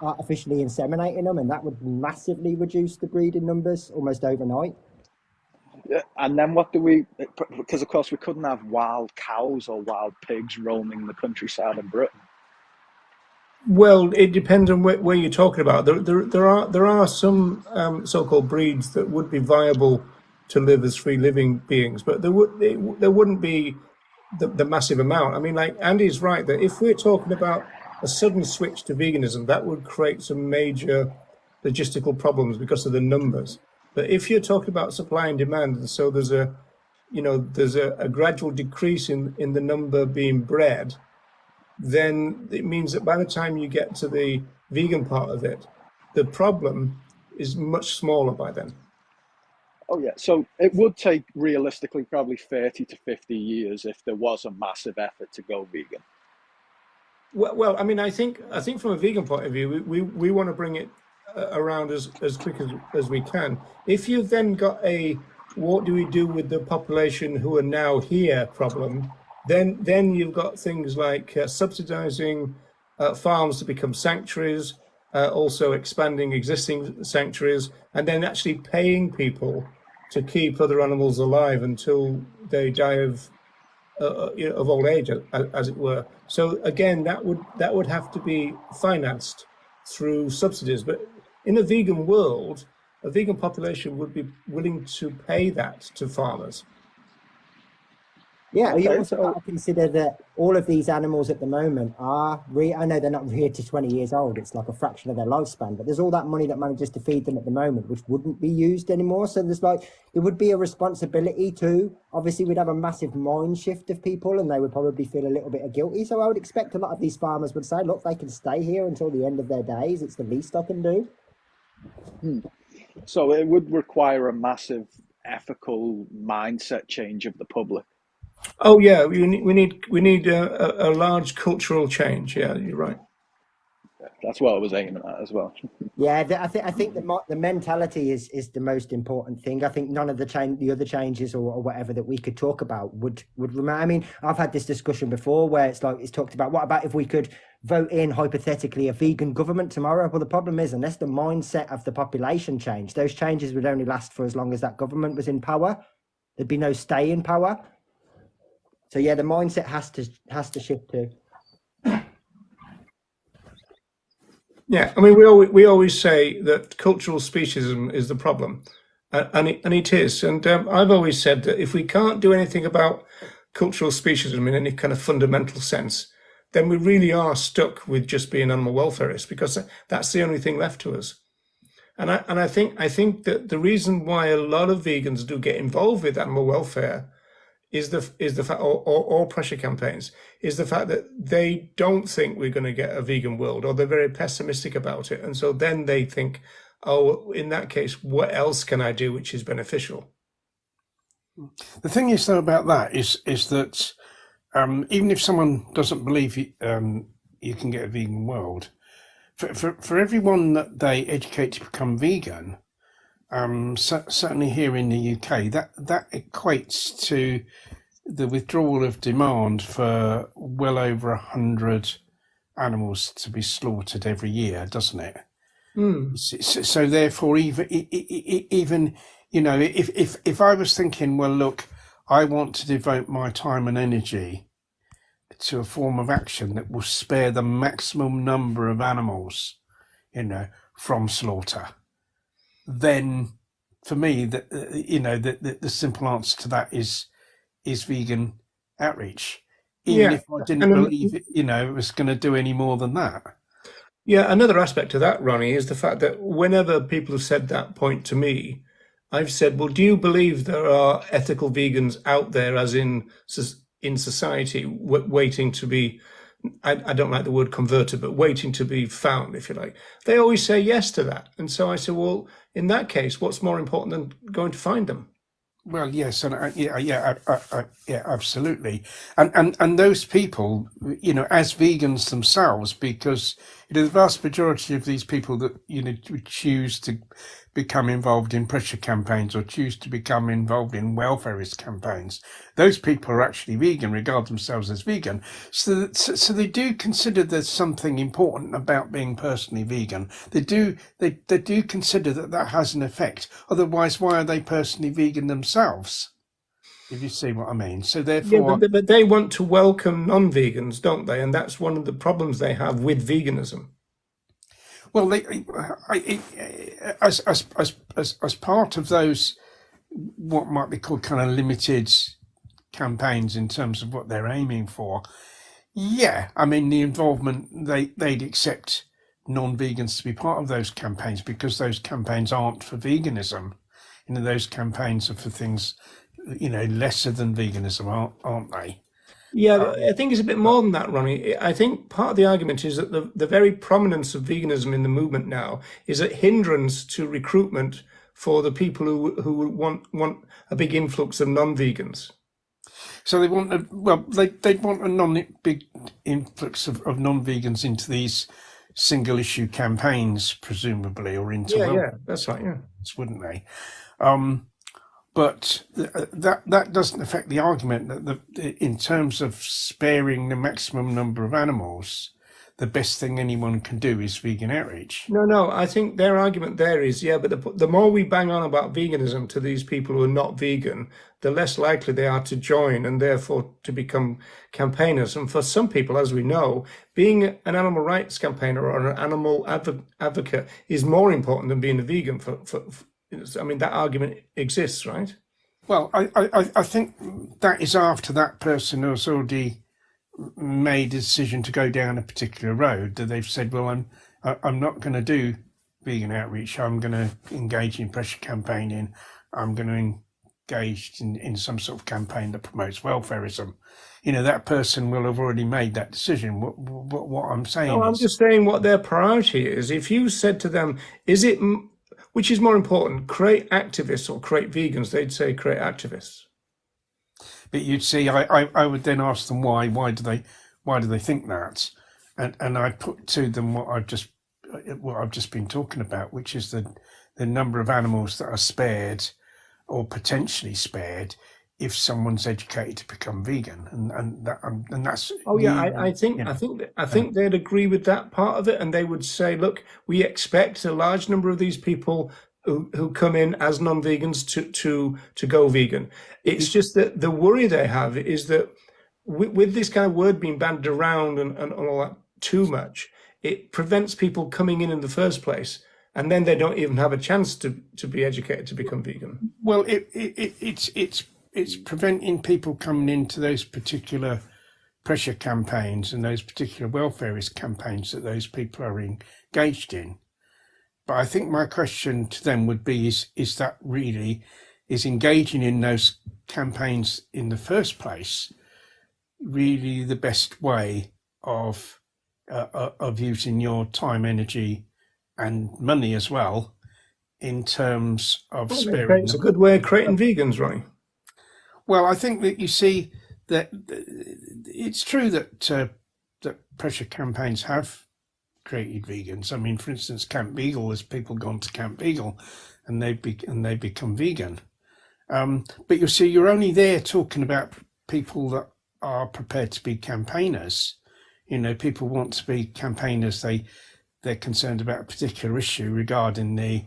artificially inseminating them, and that would massively reduce the breeding numbers almost overnight. and then what do we? Because of course we couldn't have wild cows or wild pigs roaming the countryside of Britain. Well, it depends on where you're talking about. There are some so-called breeds that would be viable to live as free living beings, but there wouldn't be the massive amount. I mean, like Andy's right that if we're talking about a sudden switch to veganism, that would create some major logistical problems because of the numbers. But if you're talking about supply and demand, and so there's a gradual decrease in the number being bred, then it means that by the time you get to the vegan part of it, the problem is much smaller by then. Oh yeah, so it would take realistically probably 30 to 50 years if there was a massive effort to go vegan. Well, I mean, I think from a vegan point of view, we want to bring it around as quick as we can. If you've then got a what do we do with the population who are now here problem, then you've got things like subsidizing farms to become sanctuaries, also expanding existing sanctuaries, and then actually paying people to keep other animals alive until they die of old age, as it were. So again, that would have to be financed through subsidies. But in a vegan world, a vegan population would be willing to pay that to farmers. Yeah, you Okay, also got so to consider that all of these animals at the moment I know they're not reared to 20 years old. It's like a fraction of their lifespan, but there's all that money that manages to feed them at the moment, which wouldn't be used anymore. So there would be a responsibility too. Obviously, we'd have a massive mind shift of people and they would probably feel a little bit guilty. So I would expect a lot of these farmers would say, look, they can stay here until the end of their days. It's the least I can do. so it would require a massive ethical mindset change of the public. Oh yeah, we need a large cultural change. Yeah, you're right. That's what I was aiming at as well. Yeah, I think the mentality is the most important thing. I think none of the other changes or whatever that we could talk about would remain. I mean, I've had this discussion before where it's talked about what about if we could vote in hypothetically a vegan government tomorrow? Well, the problem is unless the mindset of the population changed, those changes would only last for as long as that government was in power. There'd be no stay in power. So yeah, the mindset has to shift too. Yeah, I mean, we always say that cultural speciesism is the problem, and it is. And I've always said that if we can't do anything about cultural speciesism in any kind of fundamental sense, then we really are stuck with just being animal welfareists because that's the only thing left to us. And I think that the reason why a lot of vegans do get involved with animal welfare is the fact, or pressure campaigns, is the fact that they don't think we're going to get a vegan world, or they're very pessimistic about it, and so then they think, oh, in that case, what else can I do which is beneficial? The thing is, though, about that is that even if someone doesn't believe you can get a vegan world, for everyone that they educate to become vegan, certainly here in the UK, that equates to the withdrawal of demand for well over 100 animals to be slaughtered every year, doesn't it? Mm. So therefore, even if I was thinking, well, look, I want to devote my time and energy to a form of action that will spare the maximum number of animals, from slaughter, then for me, the simple answer to that is vegan outreach. Even Yeah, if I didn't and believe it was going to do any more than that. yeah, another aspect to that, Ronnie, is the fact that whenever people have said that point to me, I've said, well, do you believe there are ethical vegans out there, as in society, waiting to be, I don't like the word converted, but waiting to be found, if you like? They always say yes to that. And so I said, well, in that case, what's more important than going to find them? Well, yes, and yeah, absolutely, and those people, as vegans themselves, because the vast majority of these people that would choose to become involved in pressure campaigns or choose to become involved in welfarist campaigns, those people are actually vegan, regard themselves as vegan. So they do consider there's something important about being personally vegan. They do consider that has an effect. Otherwise, why are they personally vegan themselves? if you see what I mean. So Yeah, therefore, but they want to welcome non-vegans, don't they? And that's one of the problems they have with veganism. well, as part of those what might be called kind of limited campaigns in terms of what they're aiming for, yeah, I mean the involvement they'd accept non-vegans to be part of those campaigns because those campaigns aren't for veganism. You know, those campaigns are for things, you know, lesser than veganism, aren't they? Yeah, but I think it's a bit more than that, Ronnie. I think part of the argument is that the very prominence of veganism in the movement now is a hindrance to recruitment for the people who want a big influx of non-vegans. So they want they want a big influx of non-vegans into these single issue campaigns, presumably, or into Yeah, that's right. Yeah. wouldn't they? But that doesn't affect the argument that in terms of sparing the maximum number of animals, the best thing anyone can do is vegan outreach. No, I think their argument there is, yeah, but the more we bang on about veganism to these people who are not vegan, the less likely they are to join and therefore to become campaigners. And for some people, as we know, being an animal rights campaigner or an animal advocate is more important than being a vegan. I mean, that argument exists, right? Well, I think that is after that person has already made a decision to go down a particular road, that they've said, well, I'm not going to do vegan outreach. I'm going to engage in pressure campaigning. I'm going to engage in some sort of campaign that promotes welfareism. You know, that person will have already made that decision. What I'm saying No, I'm just saying what their priority is. If you said to them, which is more important, create activists or create vegans, they'd say create activists. But you'd see, I would then ask them why do they think that, and I put to them what I've just been talking about, which is the number of animals that are spared or potentially spared if someone's educated to become vegan, and that's. Oh yeah, I think they'd agree with that part of it, and they would say, look, we expect a large number of these people who come in as non-vegans to go vegan. It's just that the worry they have is that with this kind of word being banded around and all that too much, it prevents people coming in the first place, and then they don't even have a chance to be educated to become vegan. Well, it's preventing people coming into those particular pressure campaigns and those particular welfareist campaigns that those people are engaged in. But I think my question to them would be, is that really, is engaging in those campaigns in the first place really the best way of using your time, energy and money as well in terms of sparing? It's a good way of creating vegans, Ronnie. Well, I think that you see that it's true that that pressure campaigns have created vegans. I mean, for instance, Camp Beagle, there's people gone to Camp Beagle and they become vegan. But you see, you're only there talking about people that are prepared to be campaigners. You know, people want to be campaigners. They're concerned about a particular issue regarding the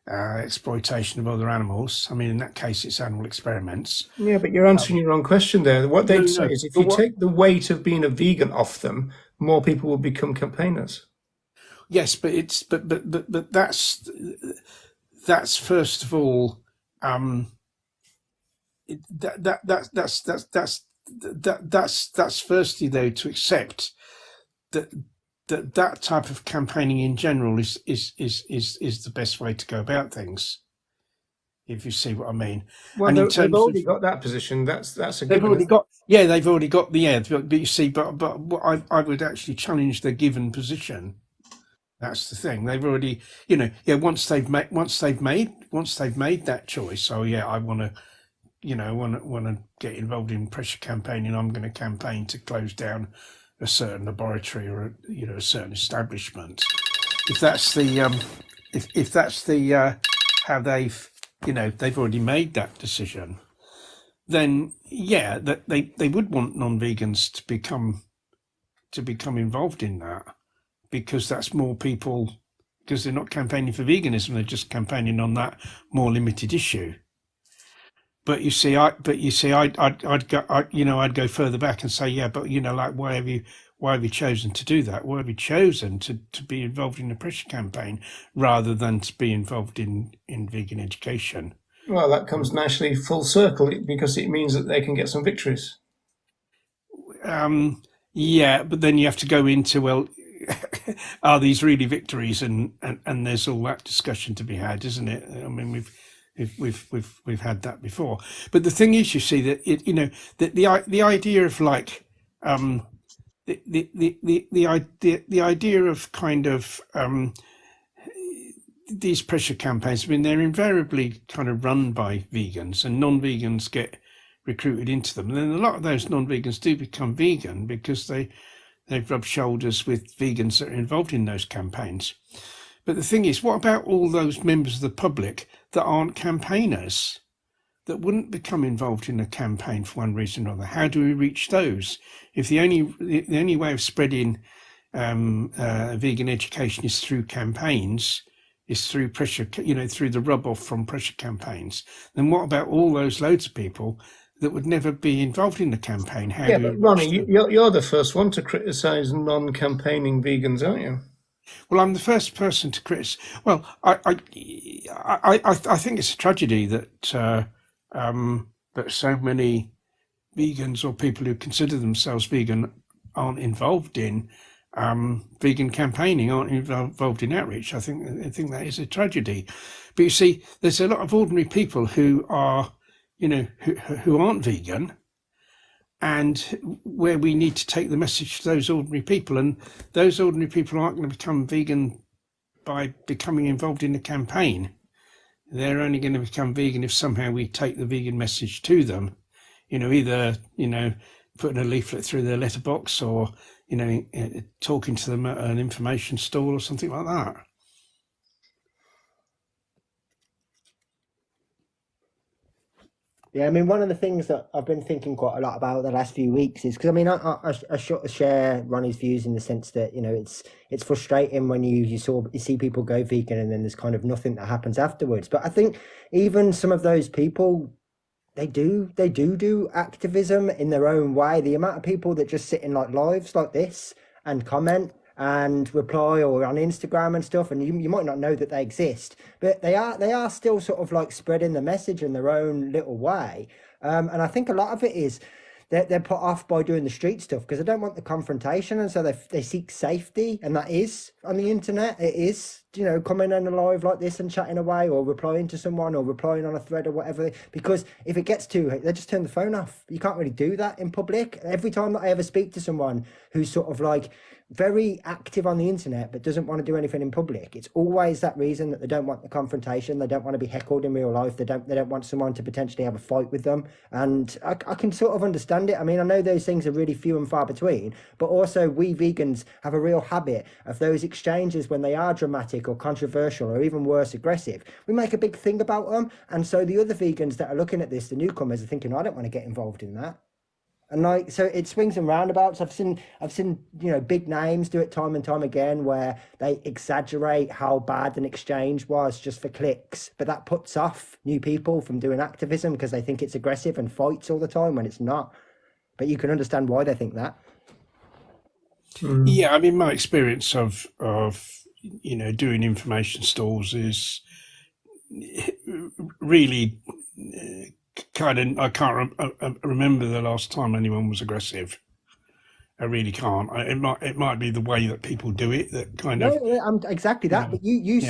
exploitation of other animals. I mean, in that case, it's animal experiments. Yeah, but you're answering your own question there. What they'd say is if you take the weight of being a vegan off them, more people will become campaigners. Yes, but that's first of all, that's firstly though to accept that type of campaigning in general is the best way to go about things, if you see what I mean. Well, and they've already got that position. That's a they've given. already got they've already got but you see, but I would actually challenge the given position. That's the thing. They've already, once they've made that choice. Oh yeah, I want to get involved in pressure campaigning. I'm going to campaign to close down a certain laboratory or a certain establishment. If that's the if that's the how they've already made that decision, then yeah, that they would want non-vegans to become involved in that, because that's more people, because they're not campaigning for veganism, they're just campaigning on that more limited issue. But you see, I'd go further back and say, yeah, but like, why have you chosen to do that? Why have you chosen to be involved in a pressure campaign rather than to be involved in vegan education? Well, that comes nicely full circle because it means that they can get some victories. Yeah, but then you have to go into, well, are these really victories? And there's all that discussion to be had, isn't it? I mean, we've had that before. But the thing is, you see that the idea of like the idea of kind of these pressure campaigns. I mean, they're invariably kind of run by vegans, and non-vegans get recruited into them. And then a lot of those non-vegans do become vegan because they've rubbed shoulders with vegans that are involved in those campaigns. But the thing is, what about all those members of the public that aren't campaigners, that wouldn't become involved in a campaign for one reason or another? How do we reach those? If the only way of spreading vegan education is through campaigns, is through pressure, through the rub-off from pressure campaigns, then what about all those loads of people that would never be involved in the campaign? Yeah, but Ronnie, you're the first one to criticise non-campaigning vegans, aren't you? Well, I'm the first person to criticise. Well, I think it's a tragedy that that so many vegans or people who consider themselves vegan aren't involved in vegan campaigning, aren't involved in outreach. I think that is a tragedy. But you see, there's a lot of ordinary people who are, who aren't vegan, and where we need to take the message to those ordinary people, and those ordinary people aren't going to become vegan by becoming involved in the campaign. They're only going to become vegan if somehow we take the vegan message to them, either putting a leaflet through their letterbox, or talking to them at an information stall or something like that. Yeah, I mean, one of the things that I've been thinking quite a lot about the last few weeks is because, I mean, I sort of share Ronnie's views in the sense that, it's frustrating when you see people go vegan and then there's kind of nothing that happens afterwards. But I think even some of those people, they do activism in their own way. The amount of people that just sit in like lives like this and comment and reply, or on Instagram and stuff, and you might not know that they exist, but they are still sort of like spreading the message in their own little way. And I think a lot of it is they're put off by doing the street stuff because they don't want the confrontation, and so they seek safety, and that is on the internet. It is, coming on a live like this and chatting away, or replying to someone, or replying on a thread or whatever, because if it gets too, they just turn the phone off. You can't really do that in public. Every time that I ever speak to someone who's sort of like very active on the internet but doesn't want to do anything in public, it's always that reason, that they don't want the confrontation, they don't want to be heckled in real life, they don't want someone to potentially have a fight with them. And I can sort of understand it. I mean, I know those things are really few and far between, but also we vegans have a real habit of those exchanges when they are dramatic or controversial, or even worse, aggressive. We make a big thing about them, and so the other vegans that are looking at this, the newcomers, are thinking, I don't want to get involved in that. And like, so it swings and roundabouts. I've seen, big names do it time and time again, where they exaggerate how bad an exchange was just for clicks. But that puts off new people from doing activism because they think it's aggressive and fights all the time when it's not. But you can understand why they think that. Yeah, I mean, my experience of doing information stalls is really kind of, I can't remember the last time anyone was aggressive. I really can't. It might be the way that people do it that kind of. Exactly that. But you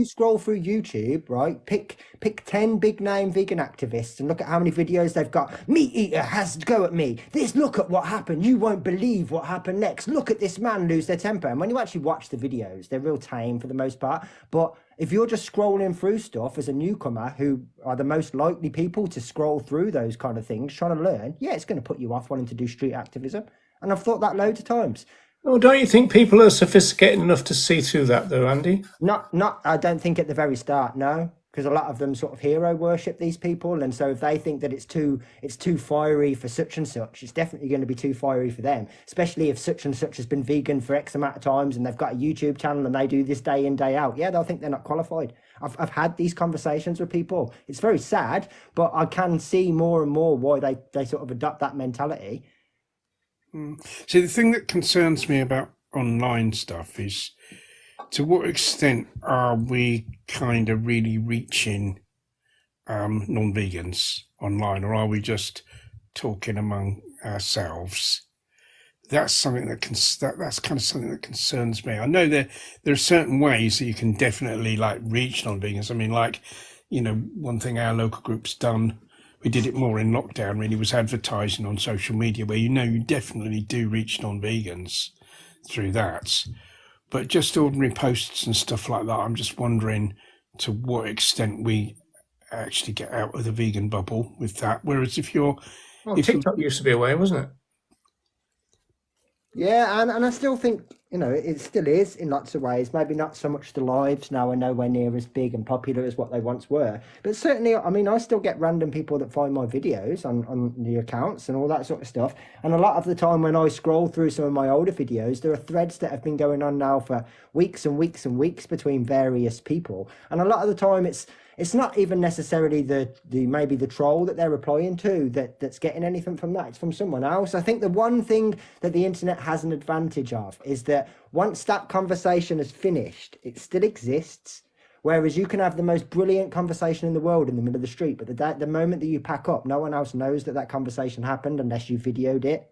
scroll through YouTube, right? Pick 10 big name vegan activists and look at how many videos they've got. Meat eater has to go at me. Look at what happened. You won't believe what happened next. Look at this man lose their temper. And when you actually watch the videos, they're real tame for the most part. But if you're just scrolling through stuff as a newcomer, who are the most likely people to scroll through those kind of things, trying to learn, it's going to put you off wanting to do street activism. And I've thought that loads of times. Oh, don't you think people are sophisticated enough to see through that, though, Andy? Not. I don't think at the very start, no, because a lot of them sort of hero worship these people, and so if they think that it's too fiery for such and such, it's definitely going to be too fiery for them. Especially if such and such has been vegan for X amount of times and they've got a YouTube channel and they do this day in day out. Yeah, they'll think they're not qualified. I've had these conversations with people. It's very sad, but I can see more and more why they sort of adopt that mentality. See, the thing that concerns me about online stuff is to what extent are we kind of really reaching non-vegans online, or are we just talking among ourselves? That's something that's kind of something that concerns me. I know there are certain ways that you can definitely like reach non-vegans. I mean, like, one thing our local group's done, we did it more in lockdown really, was advertising on social media where you definitely do reach non-vegans through that. But just ordinary posts and stuff like that, I'm just wondering to what extent we actually get out of the vegan bubble with that. Whereas if TikTok used to be a way, wasn't it? Yeah, and I still think, it still is in lots of ways. Maybe not so much the lives now are nowhere near as big and popular as what they once were. But certainly, I mean, I still get random people that find my videos on the accounts and all that sort of stuff. And a lot of the time when I scroll through some of my older videos, there are threads that have been going on now for weeks and weeks and weeks between various people. And a lot of the time it's not even necessarily the maybe the troll that they're replying to that's getting anything from that. It's from someone else. I think the one thing that the internet has an advantage of is that once that conversation is finished, it still exists. Whereas you can have the most brilliant conversation in the world in the middle of the street, but the moment that you pack up, no one else knows that conversation happened unless you videoed it.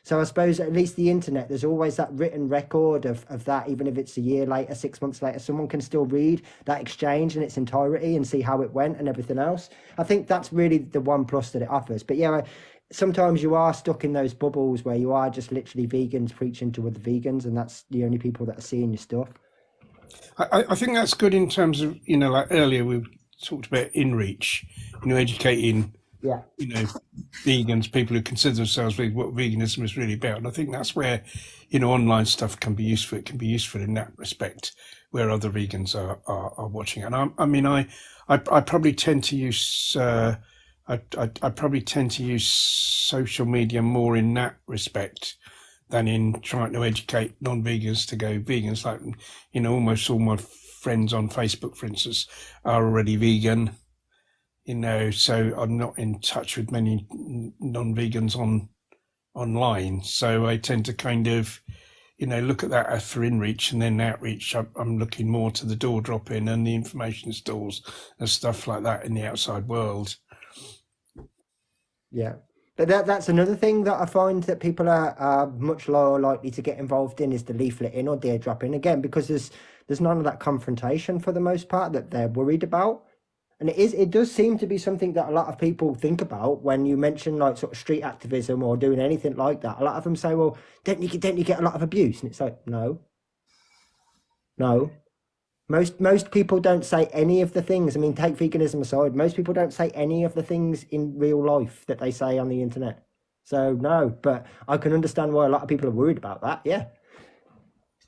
So I suppose at least the internet, there's always that written record of that, even if it's a year later, 6 months later, someone can still read that exchange in its entirety and see how it went and everything else. I think that's really the one plus that it offers. But yeah, sometimes you are stuck in those bubbles where you are just literally vegans preaching to other vegans, and that's the only people that are seeing your stuff. I think that's good in terms of, like earlier we talked about InReach, educating vegans, people who consider themselves vegan, what veganism is really about. And I think that's where, online stuff can be useful. It can be useful in that respect, where other vegans are watching. And I probably tend to use I probably tend to use social media more in that respect than in trying to educate non-vegans to go vegans. Like, almost all my friends on Facebook, for instance, are already vegan. So I'm not in touch with many non-vegans online. So I tend to kind of, look at that for InReach, and then Outreach. I'm looking more to the door drop-in and the information stalls and stuff like that in the outside world. Yeah. But that's another thing that I find that people are much lower likely to get involved in is the leafleting or the airdropping, again, because there's none of that confrontation for the most part that they're worried about. And it does seem to be something that a lot of people think about when you mention like sort of street activism or doing anything like that. A lot of them say, well, don't you get a lot of abuse? And it's like, no. Most people don't say any of the things. I mean, take veganism aside, most people don't say any of the things in real life that they say on the internet. So no, but I can understand why a lot of people are worried about that. Yeah.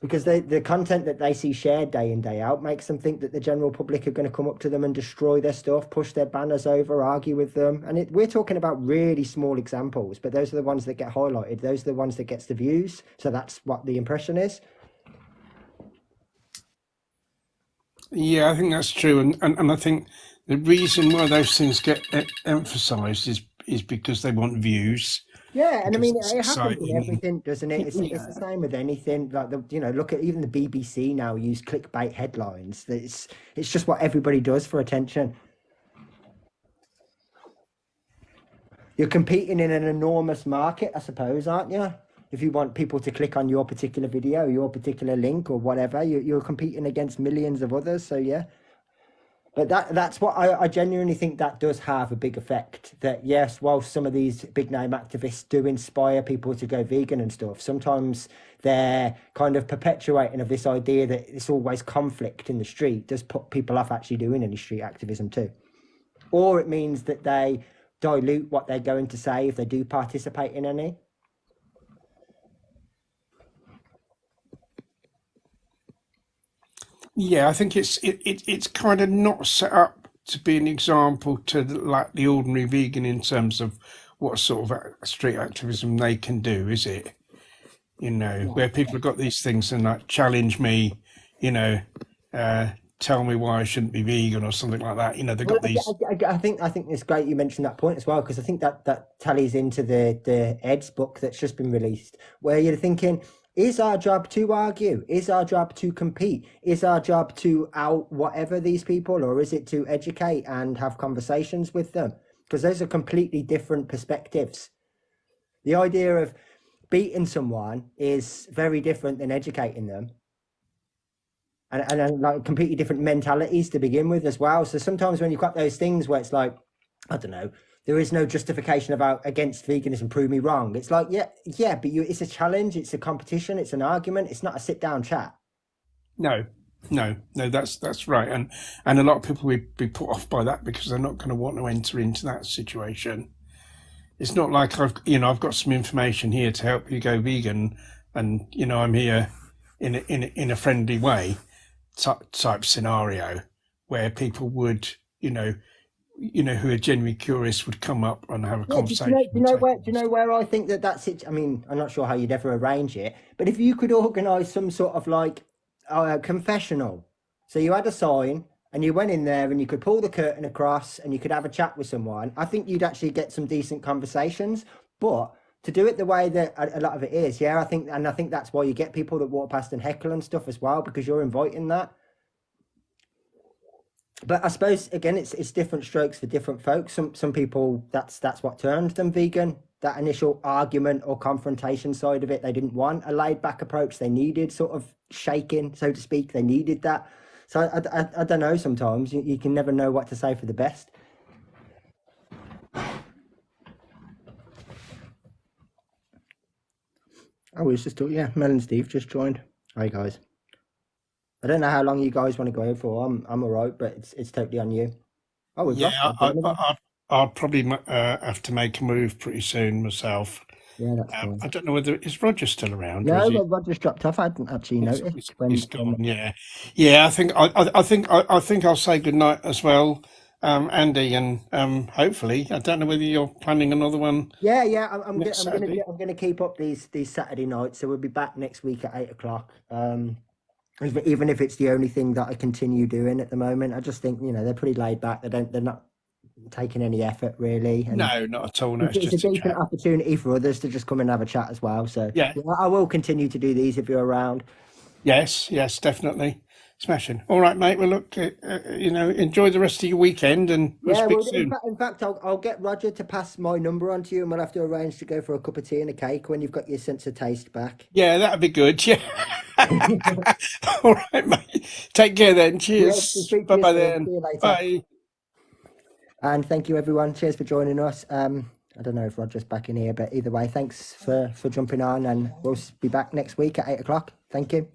Because the content that they see shared day in, day out makes them think that the general public are going to come up to them and destroy their stuff, push their banners over, argue with them. And we're talking about really small examples, but those are the ones that get highlighted. Those are the ones that gets the views. So that's what the impression is. Yeah, I think that's true. And I think the reason why those things get emphasised is because they want views. Yeah, and I mean, it happens with everything, doesn't it? It's the same with anything. Like look at even the BBC now use clickbait headlines. It's just what everybody does for attention. You're competing in an enormous market, I suppose, aren't you? If you want people to click on your particular video, your particular link, or whatever, you're competing against millions of others. So yeah. But that's what I genuinely think that does have a big effect. That yes, while some of these big name activists do inspire people to go vegan and stuff, sometimes they're kind of perpetuating of this idea that it's always conflict in the street does put people off actually doing any street activism too. Or it means that they dilute what they're going to say if they do participate in any. Yeah, I think it's kind of not set up to be an example to like the ordinary vegan in terms of what sort of street activism they can do, is it? Where people have got these things and like challenge me, tell me why I shouldn't be vegan or something like that. You know, they've Well, got these. I think it's great you mentioned that point as well, because I think that tallies into the Ed's book that's just been released, where you're thinking, is our job to argue? Is our job to compete? Is our job to out whatever these people, or is it to educate and have conversations with them? Because those are completely different perspectives. The idea of beating someone is very different than educating them. And like completely different mentalities to begin with as well. So sometimes when you've got those things where it's like, I don't know, there is no justification about against veganism, prove me wrong. It's like, yeah, but it's a challenge, it's a competition, it's an argument, it's not a sit down chat. No, that's right. And a lot of people will be put off by that because they're not going to want to enter into that situation. It's not like I've got some information here to help you go vegan, and I'm here in a friendly way type scenario where people would who are genuinely curious would come up and have a conversation. Do you know where I think that's it? I mean, I'm not sure how you'd ever arrange it, but if you could organise some sort of like confessional, so you had a sign and you went in there and you could pull the curtain across and you could have a chat with someone, I think you'd actually get some decent conversations. But to do it the way that a lot of it is, I think that's why you get people that walk past and heckle and stuff as well, because you're inviting that. But I suppose again, it's different strokes for different folks. Some people that's what turned them vegan. That initial argument or confrontation side of it, they didn't want a laid back approach. They needed sort of shaking, so to speak. They needed that. So I don't know. Sometimes you can never know what to say for the best. Oh, we was just talking. Yeah, Mel and Steve just joined. Hi guys. I don't know how long you guys want to go for. I'm all right, but it's totally on you. Oh, we've lost. I'll probably have to make a move pretty soon myself. Yeah, that's fine. I don't know whether is Roger still around. No, Roger's dropped off. I hadn't actually noticed. He's gone. Yeah. I think I'll say good night as well, Andy, and hopefully I don't know whether you're planning another one. Yeah. I'm gonna keep up these Saturday nights, so we'll be back next week at 8:00. Even if it's the only thing that I continue doing at the moment, I just think they're pretty laid back. They're not taking any effort really. And no, not at all. No, it's just a decent opportunity for others to just come and have a chat as well. So yeah, I will continue to do these if you're around. Yes, definitely. Smashing. All right, mate. Well, look, enjoy the rest of your weekend, and we'll speak soon. In fact, I'll get Roger to pass my number on to you, and we'll have to arrange to go for a cup of tea and a cake when you've got your sense of taste back. Yeah, that'd be good. Yeah. All right, mate. Take care then. Cheers. Bye then. See you later. Bye. And thank you, everyone. Cheers for joining us. I don't know if Roger's back in here, but either way, thanks for jumping on, and we'll be back next week at 8:00. Thank you.